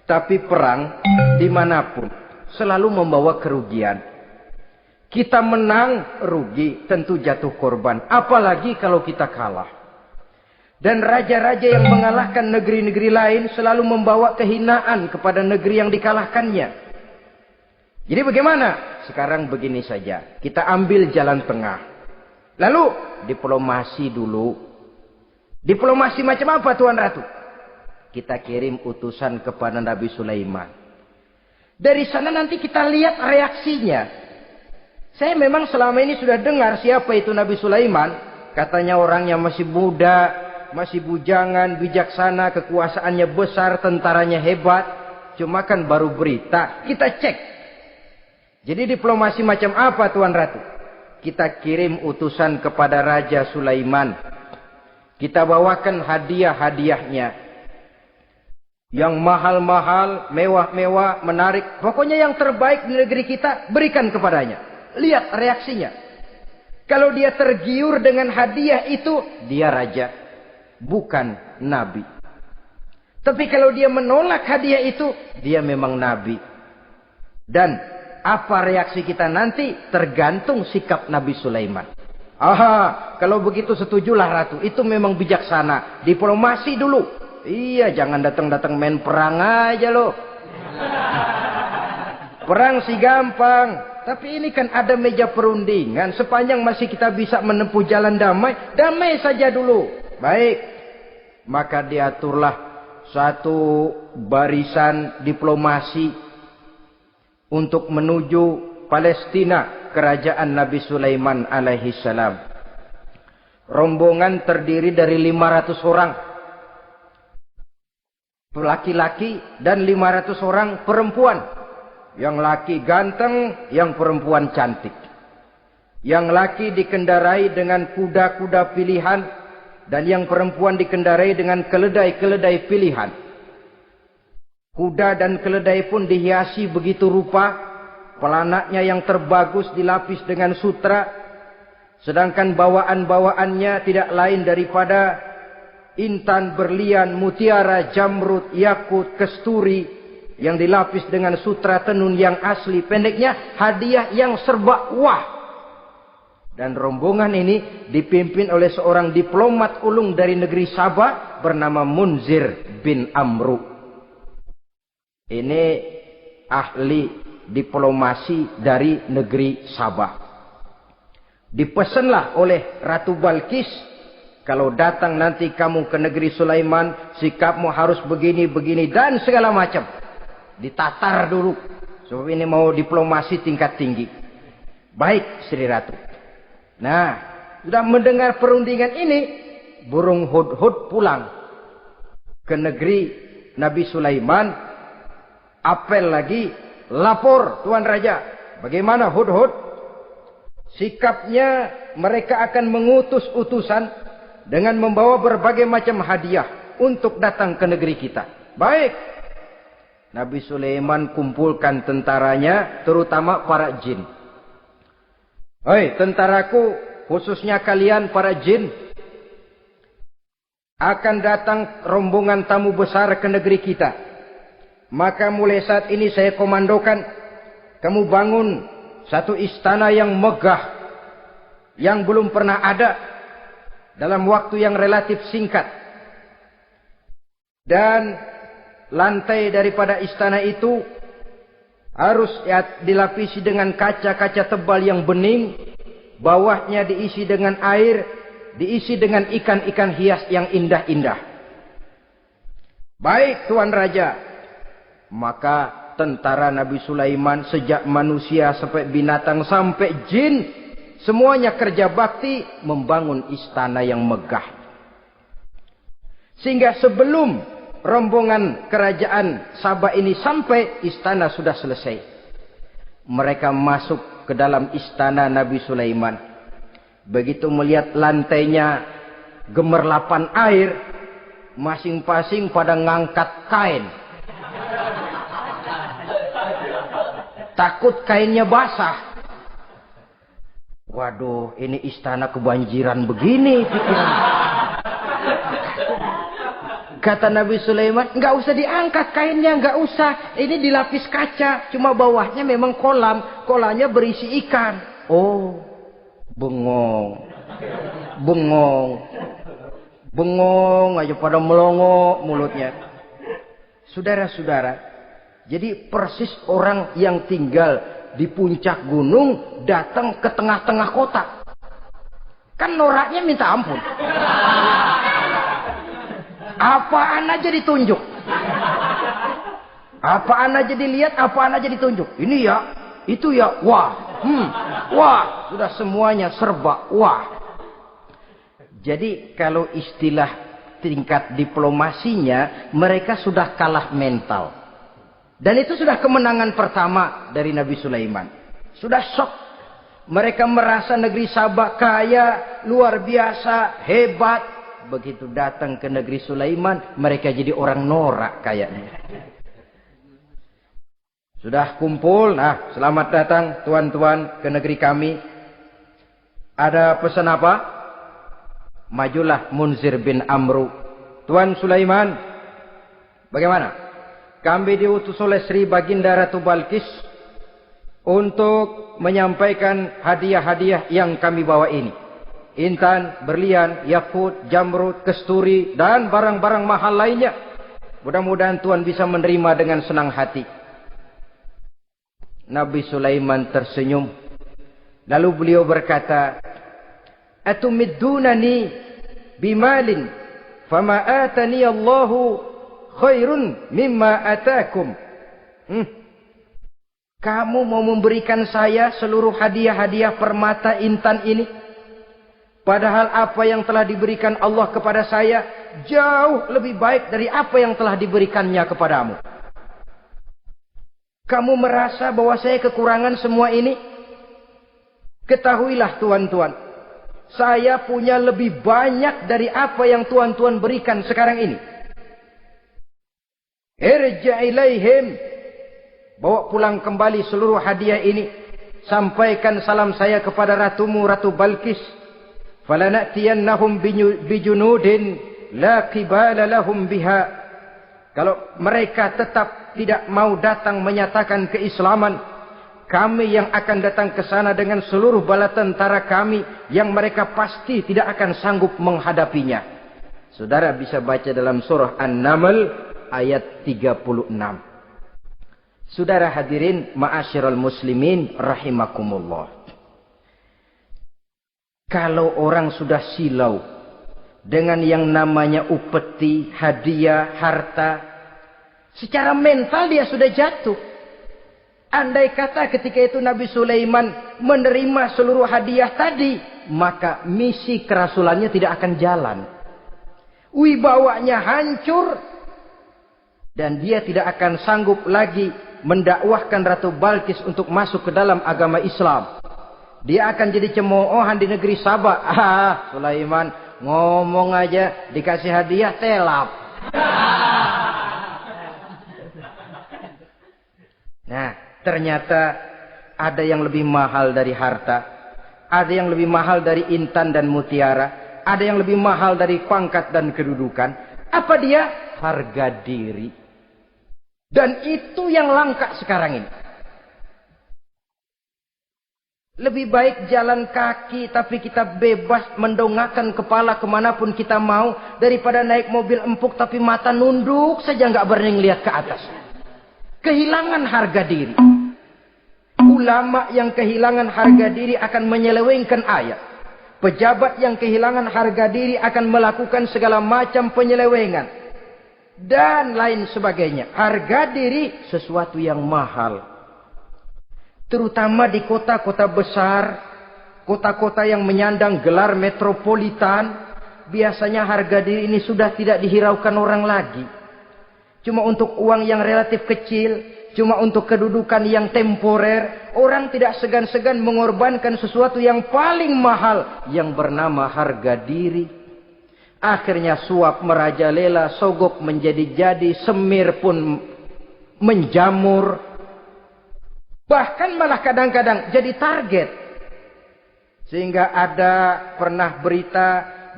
Tapi perang dimanapun selalu membawa kerugian. Kita menang rugi, tentu jatuh korban. Apalagi kalau kita kalah. Dan raja-raja yang mengalahkan negeri-negeri lain selalu membawa kehinaan kepada negeri yang dikalahkannya. Jadi bagaimana? Sekarang begini saja. Kita ambil jalan tengah. Lalu diplomasi dulu. Diplomasi macam apa Tuan Ratu? Kita kirim utusan kepada Nabi Sulaiman. Dari sana nanti kita lihat reaksinya. Saya memang selama ini sudah dengar siapa itu Nabi Sulaiman. Katanya orangnya masih muda. Masih bujangan, bijaksana, kekuasaannya besar, tentaranya hebat. Cuma kan baru berita. Kita cek. Jadi diplomasi macam apa Tuan Ratu? Kita kirim utusan kepada Raja Sulaiman. Kita bawakan hadiah-hadiahnya. Yang mahal-mahal, mewah-mewah, menarik. Pokoknya yang terbaik di negeri kita, berikan kepadanya. Lihat reaksinya. Kalau dia tergiur dengan hadiah itu, dia raja. Bukan nabi. Tapi kalau dia menolak hadiah itu, dia memang nabi. Dan apa reaksi kita nanti tergantung sikap Nabi Sulaiman. Aha, kalau begitu setujulah Ratu. Itu memang bijaksana. Diplomasi dulu. Iya, jangan datang-datang main perang aja loh. Perang sih gampang. Tapi ini kan ada meja perundingan. Sepanjang masih kita bisa menempuh jalan damai, damai saja dulu. Baik, maka diaturlah satu barisan diplomasi untuk menuju Palestina, kerajaan Nabi Sulaiman alaihi salam. Rombongan terdiri dari 500 orang laki-laki dan 500 orang perempuan. Yang laki ganteng, yang perempuan cantik. Yang laki dikendarai dengan kuda-kuda pilihan. Dan yang perempuan dikendarai dengan keledai-keledai pilihan. Kuda dan keledai pun dihiasi begitu rupa. Pelanaknya yang terbagus dilapis dengan sutra. Sedangkan bawaan-bawaannya tidak lain daripada intan, berlian, mutiara, jamrud, yakut, kesturi. Yang dilapis dengan sutra tenun yang asli. Pendeknya hadiah yang serba wah. Dan rombongan ini dipimpin oleh seorang diplomat ulung dari negeri Sabah bernama Munzir bin Amru. Ini ahli diplomasi dari negeri Sabah. Dipesanlah oleh Ratu Balkis, kalau datang nanti kamu ke negeri Sulaiman, sikapmu harus begini, begini dan segala macam. Ditatar dulu. Sebab ini mau diplomasi tingkat tinggi. Baik, Sri Ratu. Nah, sudah mendengar perundingan ini, burung hudhud pulang ke negeri Nabi Sulaiman. Apel lagi, lapor Tuan Raja. Bagaimana hudhud? Sikapnya mereka akan mengutus utusan dengan membawa berbagai macam hadiah untuk datang ke negeri kita. Baik. Nabi Sulaiman kumpulkan tentaranya, terutama para jin. Hei tentaraku, khususnya kalian para jin, akan datang rombongan tamu besar ke negeri kita. Maka mulai saat ini saya komandokan, kamu bangun satu istana yang megah, yang belum pernah ada dalam waktu yang relatif singkat. Dan lantai daripada istana itu harus dilapisi dengan kaca-kaca tebal yang bening. Bawahnya diisi dengan air, diisi dengan ikan-ikan hias yang indah-indah. Baik Tuan Raja. Maka tentara Nabi Sulaiman sejak manusia sampai binatang sampai jin, semuanya kerja bakti membangun istana yang megah. Sehingga sebelum rombongan kerajaan Sabah ini sampai, istana sudah selesai. Mereka masuk ke dalam istana Nabi Sulaiman. Begitu melihat lantainya gemerlapan air, masing-masing pada ngangkat kain. Takut kainnya basah. Waduh, ini istana kebanjiran begini pikiran. Kata Nabi Sulaiman, nggak usah diangkat kainnya, nggak usah. Ini dilapis kaca, cuma bawahnya memang kolam. Kolamnya berisi ikan. Oh, bengong. Bengong. Bengong aja pada melongo mulutnya. Saudara-saudara, jadi persis orang yang tinggal di puncak gunung datang ke tengah-tengah kota. Kan noraknya minta ampun. Apaan aja ditunjuk. Apaan aja dilihat, apaan aja ditunjuk. Ini ya, itu ya, wah. Wah, sudah semuanya serba wah. Jadi kalau istilah tingkat diplomasinya, mereka sudah kalah mental. Dan itu sudah kemenangan pertama dari Nabi Sulaiman. Sudah shock. Mereka merasa negeri Sabah kaya, luar biasa, hebat. Begitu datang ke negeri Sulaiman, mereka jadi orang norak kayaknya. Sudah kumpul, nah selamat datang tuan-tuan ke negeri kami. Ada pesan apa? Majulah Munzir bin Amru. Tuan Sulaiman, bagaimana? Kami diutus oleh Sri Baginda Ratu Balkis untuk menyampaikan hadiah-hadiah yang kami bawa ini. Intan, berlian, yakut, jamrud, kesturi, dan barang-barang mahal lainnya. Mudah-mudahan Tuan bisa menerima dengan senang hati. Nabi Sulaiman tersenyum. Lalu beliau berkata, Atumiddunani bimalin, fama atani Allahu khairun mimma atakum. Kamu mau memberikan saya seluruh hadiah-hadiah permata intan ini? Padahal apa yang telah diberikan Allah kepada saya jauh lebih baik dari apa yang telah diberikannya kepadamu. Kamu merasa bahwa saya kekurangan semua ini? Ketahuilah tuan-tuan, saya punya lebih banyak dari apa yang tuan-tuan berikan sekarang ini. Irja' ilaihim, bawa pulang kembali seluruh hadiah ini. Sampaikan salam saya kepada ratumu, Ratu Balkis. Falanatiyannahum bijunudin la qibala lahum biha. Kalau mereka tetap tidak mau datang menyatakan keislaman, kami yang akan datang ke sana dengan seluruh bala tentara kami yang mereka pasti tidak akan sanggup menghadapinya. Saudara bisa baca dalam surah An-Naml ayat 36. Saudara hadirin ma'asyiral muslimin rahimakumullah. Kalau orang sudah silau dengan yang namanya upeti, hadiah, harta, secara mental dia sudah jatuh. Andai kata ketika itu Nabi Sulaiman menerima seluruh hadiah tadi, maka misi kerasulannya tidak akan jalan. Wibawanya hancur dan dia tidak akan sanggup lagi mendakwahkan Ratu Balkis untuk masuk ke dalam agama Islam. Dia akan jadi cemoohan di negeri Sabah. Sulaiman ngomong aja dikasih hadiah telap. Nah, ternyata ada yang lebih mahal dari harta, ada yang lebih mahal dari intan dan mutiara, ada yang lebih mahal dari pangkat dan kedudukan. Apa dia? Harga diri. Dan itu yang langka sekarang ini. Lebih baik jalan kaki tapi kita bebas mendongakkan kepala kemanapun kita mau. Daripada naik mobil empuk tapi mata nunduk saja nggak berani lihat ke atas. Kehilangan harga diri. Ulama yang kehilangan harga diri akan menyelewengkan ayat. Pejabat yang kehilangan harga diri akan melakukan segala macam penyelewengan. Dan lain sebagainya. Harga diri sesuatu yang mahal. Terutama di kota-kota besar, kota-kota yang menyandang gelar metropolitan, biasanya harga diri ini sudah tidak dihiraukan orang lagi. Cuma untuk uang yang relatif kecil, cuma untuk kedudukan yang temporer, orang tidak segan-segan mengorbankan sesuatu yang paling mahal yang bernama harga diri. Akhirnya suap merajalela, sogok menjadi-jadi, semir pun menjamur. Bahkan malah kadang-kadang jadi target. Sehingga ada pernah berita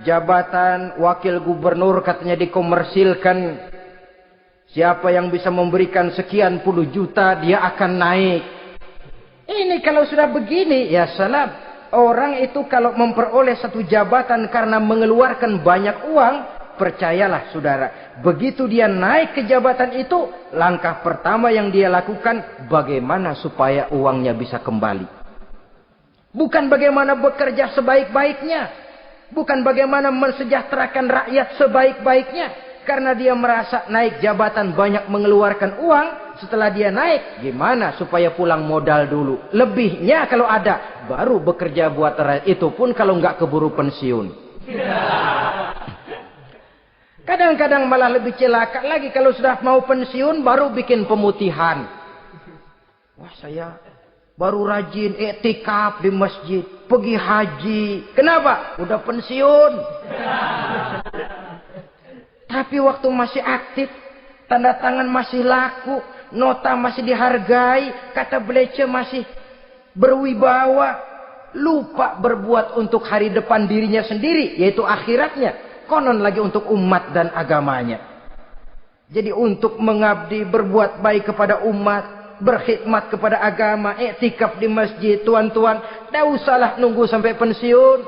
jabatan wakil gubernur katanya dikomersilkan. Siapa yang bisa memberikan sekian puluh juta dia akan naik. Ini kalau sudah begini ya salam. Orang itu kalau memperoleh satu jabatan karena mengeluarkan banyak uang. Percayalah saudara, begitu dia naik ke jabatan itu, langkah pertama yang dia lakukan, bagaimana supaya uangnya bisa kembali. Bukan bagaimana bekerja sebaik-baiknya. Bukan bagaimana mensejahterakan rakyat sebaik-baiknya. Karena dia merasa naik jabatan banyak mengeluarkan uang, setelah dia naik, gimana supaya pulang modal dulu. Lebihnya kalau ada, baru bekerja buat rakyat. Itu pun kalau nggak keburu pensiun. Kadang-kadang malah lebih celaka lagi kalau sudah mau pensiun baru bikin pemutihan. Wah saya baru rajin iktikaf di masjid, pergi haji. Kenapa? Udah pensiun. Tapi waktu masih aktif, tanda tangan masih laku, nota masih dihargai, kata belece masih berwibawa, lupa berbuat untuk hari depan dirinya sendiri, yaitu akhiratnya. Konon lagi untuk umat dan agamanya. Jadi untuk mengabdi, berbuat baik kepada umat, berkhidmat kepada agama, iktikaf di masjid, tuan-tuan, tidak usahlah nunggu sampai pensiun.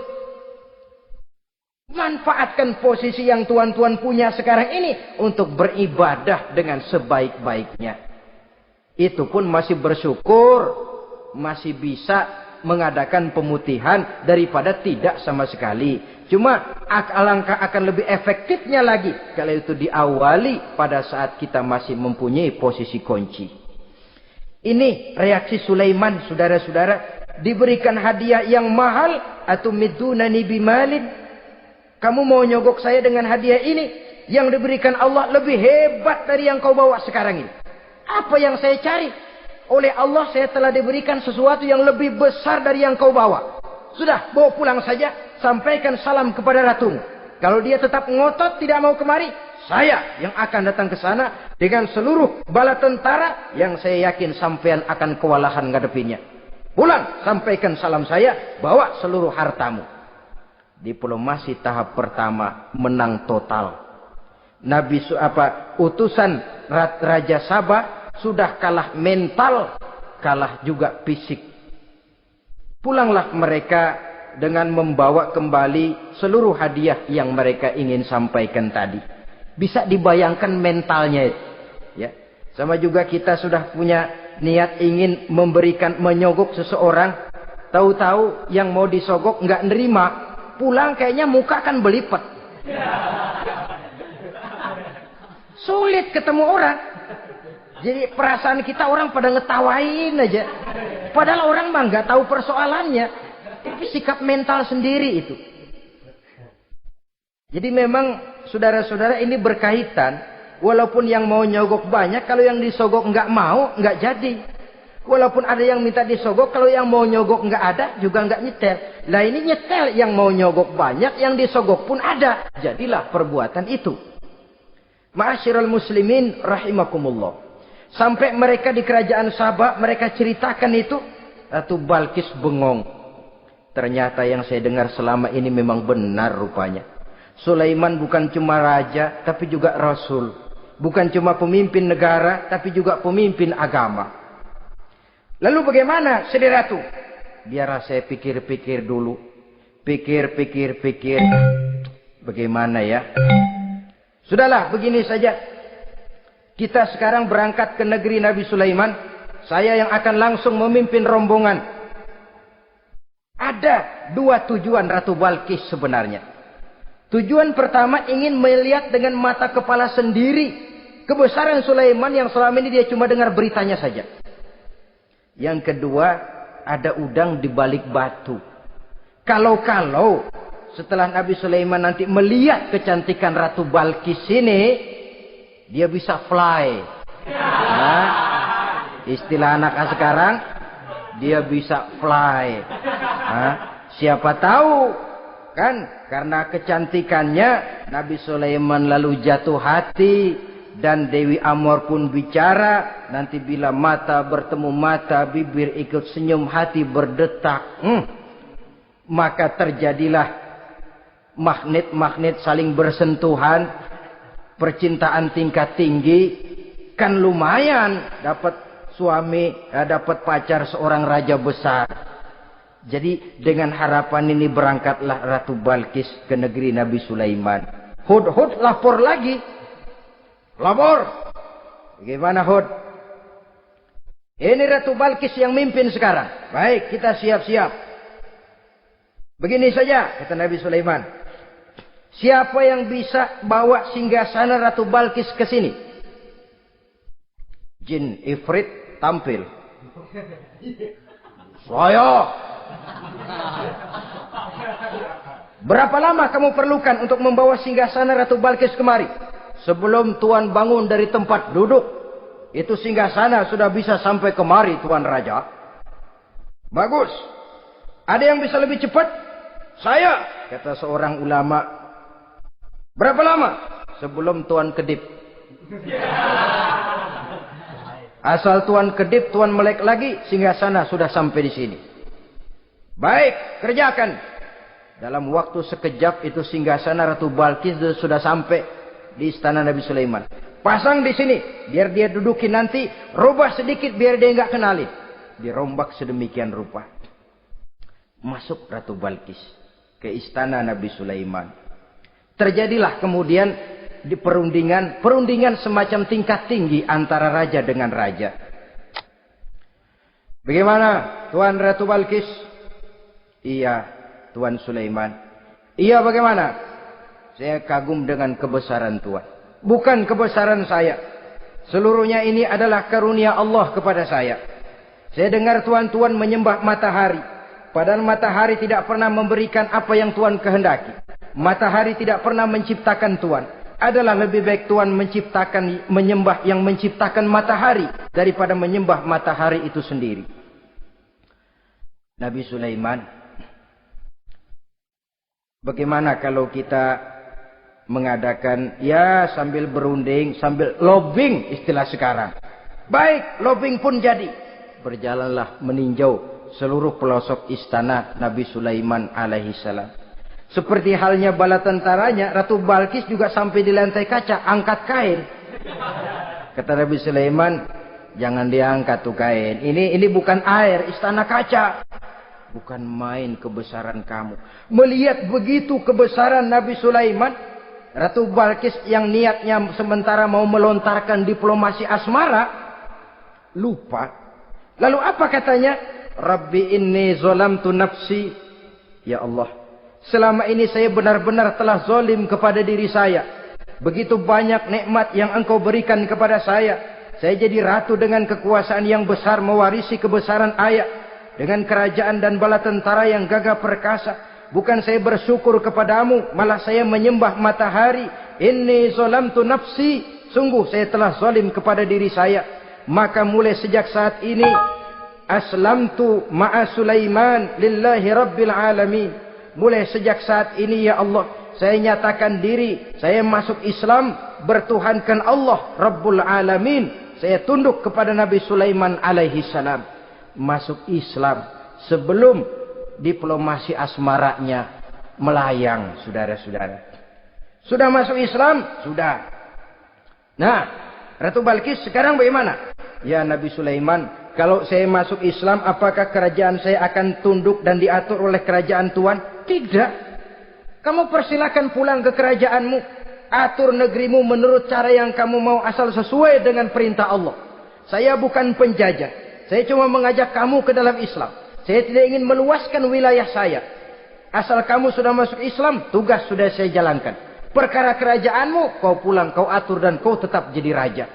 Manfaatkan posisi yang tuan-tuan punya sekarang ini untuk beribadah dengan sebaik-baiknya. Itu pun masih bersyukur, masih bisa mengadakan pemutihan daripada tidak sama sekali. Cuma alangkah akan lebih efektifnya lagi kalau itu diawali pada saat kita masih mempunyai posisi kunci. Ini reaksi Sulaiman, saudara-saudara. Diberikan hadiah yang mahal, atau midunani bimalin. Kamu mau nyogok saya dengan hadiah ini? Yang diberikan Allah lebih hebat dari yang kau bawa sekarang ini. Apa yang saya cari? Oleh Allah saya telah diberikan sesuatu yang lebih besar dari yang kau bawa. Sudah, bawa pulang saja. Sampaikan salam kepada ratumu. Kalau dia tetap ngotot tidak mau kemari, saya yang akan datang ke sana dengan seluruh bala tentara yang saya yakin sampean akan kewalahan ngadepinnya. Pulang, sampaikan salam saya, bawa seluruh hartamu. Diplomasi tahap pertama menang total. Utusan Raja Sabah sudah kalah mental, kalah juga fisik. Pulanglah mereka dengan membawa kembali seluruh hadiah yang mereka ingin sampaikan tadi. Bisa dibayangkan mentalnya itu. Ya. Sama juga kita sudah punya niat ingin menyogok seseorang. Tahu-tahu yang mau disogok nggak nerima. Pulang kayaknya muka kan belipet. Sulit ketemu orang. Jadi perasaan kita orang pada ngetawain aja. Padahal orang mah nggak tahu persoalannya. Tapi sikap mental sendiri itu. Jadi memang saudara-saudara ini berkaitan. Walaupun yang mau nyogok banyak, kalau yang disogok nggak mau, nggak jadi. Walaupun ada yang minta disogok, kalau yang mau nyogok nggak ada, juga nggak nyetel. Lah ini nyetel, yang mau nyogok banyak, yang disogok pun ada. Jadilah perbuatan itu. Ma'asyiral muslimin rahimakumullah. Sampai mereka di kerajaan Sabah, mereka ceritakan itu. Ratu Balkis bengong. Ternyata yang saya dengar selama ini memang benar rupanya. Sulaiman bukan cuma raja, tapi juga rasul. Bukan cuma pemimpin negara, tapi juga pemimpin agama. Lalu bagaimana, Sri Ratu? biarlah saya pikir-pikir dulu. Pikir. Bagaimana ya? Sudahlah, begini saja. Kita sekarang berangkat ke negeri Nabi Sulaiman. Saya yang akan langsung memimpin rombongan. Ada 2 tujuan Ratu Balkis sebenarnya. Tujuan pertama ingin melihat dengan mata kepala sendiri kebesaran Sulaiman yang selama ini dia cuma dengar beritanya saja. Yang kedua, ada udang di balik batu. Kalau setelah Nabi Sulaiman nanti melihat kecantikan Ratu Balkis ini, dia bisa fly. Nah, istilah anak sekarang, dia bisa fly. Nah, siapa tahu kan karena kecantikannya Nabi Sulaiman lalu jatuh hati dan Dewi Amor pun bicara. Nanti bila mata bertemu mata, bibir ikut senyum, hati berdetak. Maka terjadilah magnet-magnet saling bersentuhan, percintaan tingkat tinggi. Kan lumayan dapat suami, dapat pacar seorang raja besar. Jadi dengan harapan ini berangkatlah Ratu Balkis ke negeri Nabi Sulaiman. Hud lapor lagi. Lapor. Bagaimana Hud? Ini Ratu Balkis yang mimpin sekarang. Baik, kita siap-siap. Begini saja, kata Nabi Sulaiman. Siapa yang bisa bawa singgasana Ratu Balkis ke sini? Jin Ifrit tampil. Saya. Berapa lama kamu perlukan untuk membawa singgasana Ratu Balkis kemari? Sebelum Tuan bangun dari tempat duduk, itu singgasana sudah bisa sampai kemari, Tuan Raja. Bagus. Ada yang bisa lebih cepat? Saya, kata seorang ulama. Berapa lama? Sebelum Tuan kedip. Asal Tuan kedip, Tuan melek lagi, singgasana sudah sampai di sini. Baik, kerjakan. Dalam waktu sekejap itu singgasana Ratu Balkis sudah sampai di istana Nabi Sulaiman. Pasang di sini, biar dia dudukin nanti. Rubah sedikit biar dia nggak kenali. Dirombak sedemikian rupa. Masuk Ratu Balkis ke istana Nabi Sulaiman. Terjadilah kemudian di perundingan semacam tingkat tinggi antara raja dengan raja. Bagaimana Tuan Ratu Balkis? Iya, Tuan Sulaiman. Iya, bagaimana? Saya kagum dengan kebesaran Tuan. Bukan kebesaran saya. Seluruhnya ini adalah karunia Allah kepada saya. Saya dengar Tuan-Tuan menyembah matahari. Padahal matahari tidak pernah memberikan apa yang Tuan kehendaki. Matahari tidak pernah menciptakan Tuan. Adalah lebih baik Tuan menyembah yang menciptakan matahari daripada menyembah matahari itu sendiri. Nabi Sulaiman, bagaimana kalau kita mengadakan ya sambil berunding, sambil lobbying istilah sekarang. Baik, lobbying pun jadi. Berjalanlah meninjau seluruh pelosok istana Nabi Sulaiman alaihi salam. Seperti halnya bala tentaranya, Ratu Balkis juga sampai di lantai kaca, angkat kain. Kata Nabi Sulaiman, jangan diangkat tuh kain. Ini bukan air, istana kaca. Bukan main kebesaran kamu. Melihat begitu kebesaran Nabi Sulaiman, Ratu Balkis yang niatnya sementara mau melontarkan diplomasi asmara, lupa. Lalu apa katanya? Rabbi inni zolamtu nafsi. Ya Allah, selama ini saya benar-benar telah zolim kepada diri saya. Begitu banyak nikmat yang engkau berikan kepada saya. Saya jadi ratu dengan kekuasaan yang besar, mewarisi kebesaran ayah. Dengan kerajaan dan bala tentara yang gagah perkasa. Bukan saya bersyukur kepadamu, malah saya menyembah matahari. Inni zolamtu nafsi. Sungguh saya telah zolim kepada diri saya. Maka mulai sejak saat ini, aslamtu ma'a Sulaiman lillahi rabbil alamin. Mulai sejak saat ini ya Allah, saya nyatakan diri, saya masuk Islam, bertuhankan Allah Rabbul Alamin. Saya tunduk kepada Nabi Sulaiman alaihi salam. Masuk Islam sebelum diplomasi asmaranya melayang, saudara-saudara. Sudah masuk Islam? Sudah. Nah, Ratu Balkis sekarang bagaimana? Ya Nabi Sulaiman, Kalau saya masuk Islam, apakah kerajaan saya akan tunduk dan diatur oleh kerajaan Tuhan? Tidak. Kamu persilakan pulang ke kerajaanmu. Atur negerimu menurut cara yang kamu mau, asal sesuai dengan perintah Allah. Saya bukan penjajah. Saya cuma mengajak kamu ke dalam Islam. Saya tidak ingin meluaskan wilayah saya. Asal kamu sudah masuk Islam, tugas sudah saya jalankan. Perkara kerajaanmu, kau pulang, kau atur dan kau tetap jadi raja.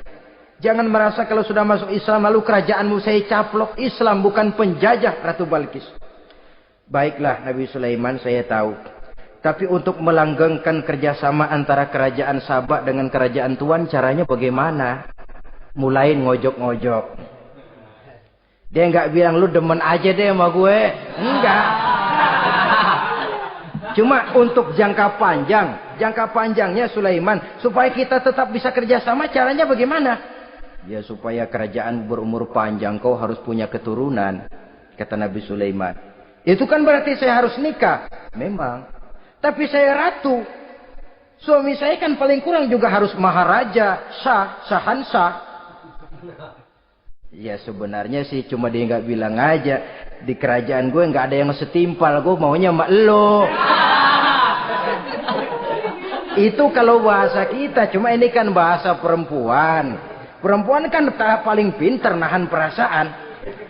Jangan merasa kalau sudah masuk Islam lalu kerajaanmu saya caplok. Islam bukan penjajah, Ratu Balkis. Baiklah Nabi Sulaiman, saya tahu. Tapi untuk melanggengkan kerjasama antara kerajaan Sabak dengan kerajaan Tuhan, caranya bagaimana? Mulai ngojok-ngojok. Dia nggak bilang lu demen aja deh sama gue. Enggak. Cuma untuk jangka panjang. Jangka panjangnya Sulaiman. Supaya kita tetap bisa kerjasama, caranya bagaimana? Ya supaya kerajaan berumur panjang, kau harus punya keturunan. Kata Nabi Sulaiman. Itu kan berarti saya harus nikah. Memang. Tapi saya ratu. Suami saya kan paling kurang juga harus maharaja, sahansah. Ya sebenarnya sih cuma dia nggak bilang aja. Di kerajaan gue nggak ada yang setimpal. Gue maunya sama elo. Itu kalau bahasa kita. Cuma ini kan bahasa perempuan. Perempuan kan paling pintar nahan perasaan.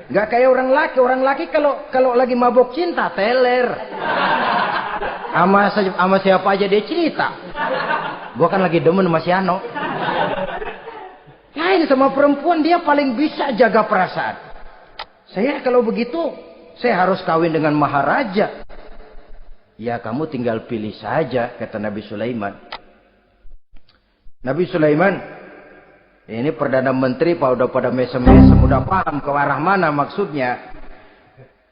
Nggak kayak orang laki. Orang laki kalau lagi mabok cinta teler. Sama siapa aja dia cerita. Gua kan lagi demen sama si Ano. Lain sama perempuan, dia paling bisa jaga perasaan. Saya kalau begitu, saya harus kawin dengan maharaja. Ya kamu tinggal pilih saja, kata Nabi Sulaiman. Nabi Sulaiman, ini Perdana Menteri udah pada mesem-mesem, udah paham ke arah mana maksudnya.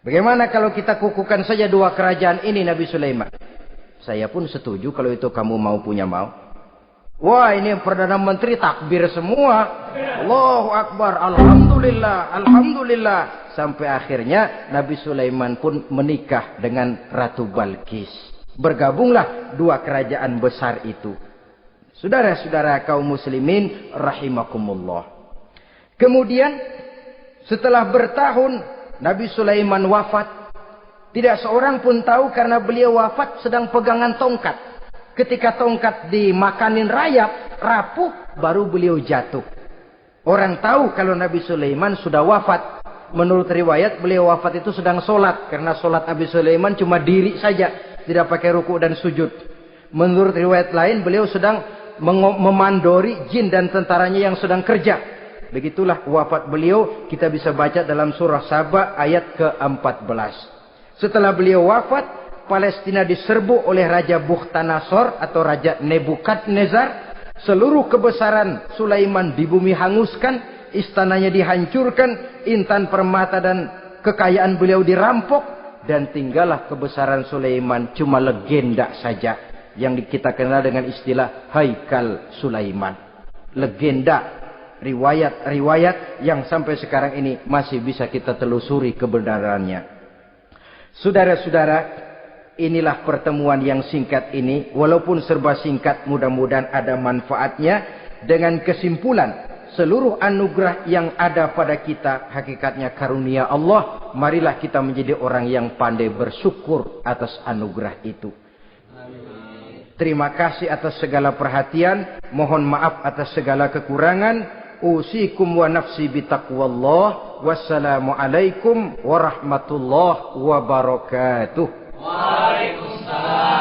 Bagaimana kalau kita kukuhkan saja dua kerajaan ini, Nabi Sulaiman? Saya pun setuju kalau itu kamu mau punya mau. Wah ini Perdana Menteri takbir semua. Allahu Akbar, Alhamdulillah, Alhamdulillah. Sampai akhirnya Nabi Sulaiman pun menikah dengan Ratu Balkis. Bergabunglah dua kerajaan besar itu. Saudara-saudara kaum muslimin rahimakumullah. Kemudian setelah bertahun Nabi Sulaiman wafat. Tidak seorang pun tahu karena beliau wafat sedang pegangan tongkat. Ketika tongkat dimakanin rayap, rapuh, baru beliau jatuh. Orang tahu kalau Nabi Sulaiman sudah wafat. Menurut riwayat beliau wafat itu sedang sholat. Karena sholat Nabi Sulaiman cuma diri saja. Tidak pakai ruku dan sujud. Menurut riwayat lain beliau sedang memandori jin dan tentaranya yang sedang kerja. Begitulah wafat beliau. Kita bisa baca dalam surah Saba ayat ke-14. Setelah beliau wafat, Palestina diserbu oleh Raja Bukhtanasor atau Raja Nebukadnezar. Seluruh kebesaran Sulaiman di bumi hanguskan, istananya dihancurkan, intan permata dan kekayaan beliau dirampok, dan tinggallah kebesaran Sulaiman cuma legenda saja yang kita kenal dengan istilah Haikal Sulaiman. Legenda, riwayat-riwayat yang sampai sekarang ini masih bisa kita telusuri kebenarannya. Saudara-saudara, inilah pertemuan yang singkat ini. Walaupun serba singkat, mudah-mudahan ada manfaatnya. Dengan kesimpulan, seluruh anugerah yang ada pada kita hakikatnya karunia Allah. Marilah kita menjadi orang yang pandai bersyukur atas anugerah itu. Terima kasih atas segala perhatian. Mohon maaf atas segala kekurangan. Usikum wa nafsi bitaqwallah. Wassalamualaikum warahmatullahi wabarakatuh. Waalaikumsalam.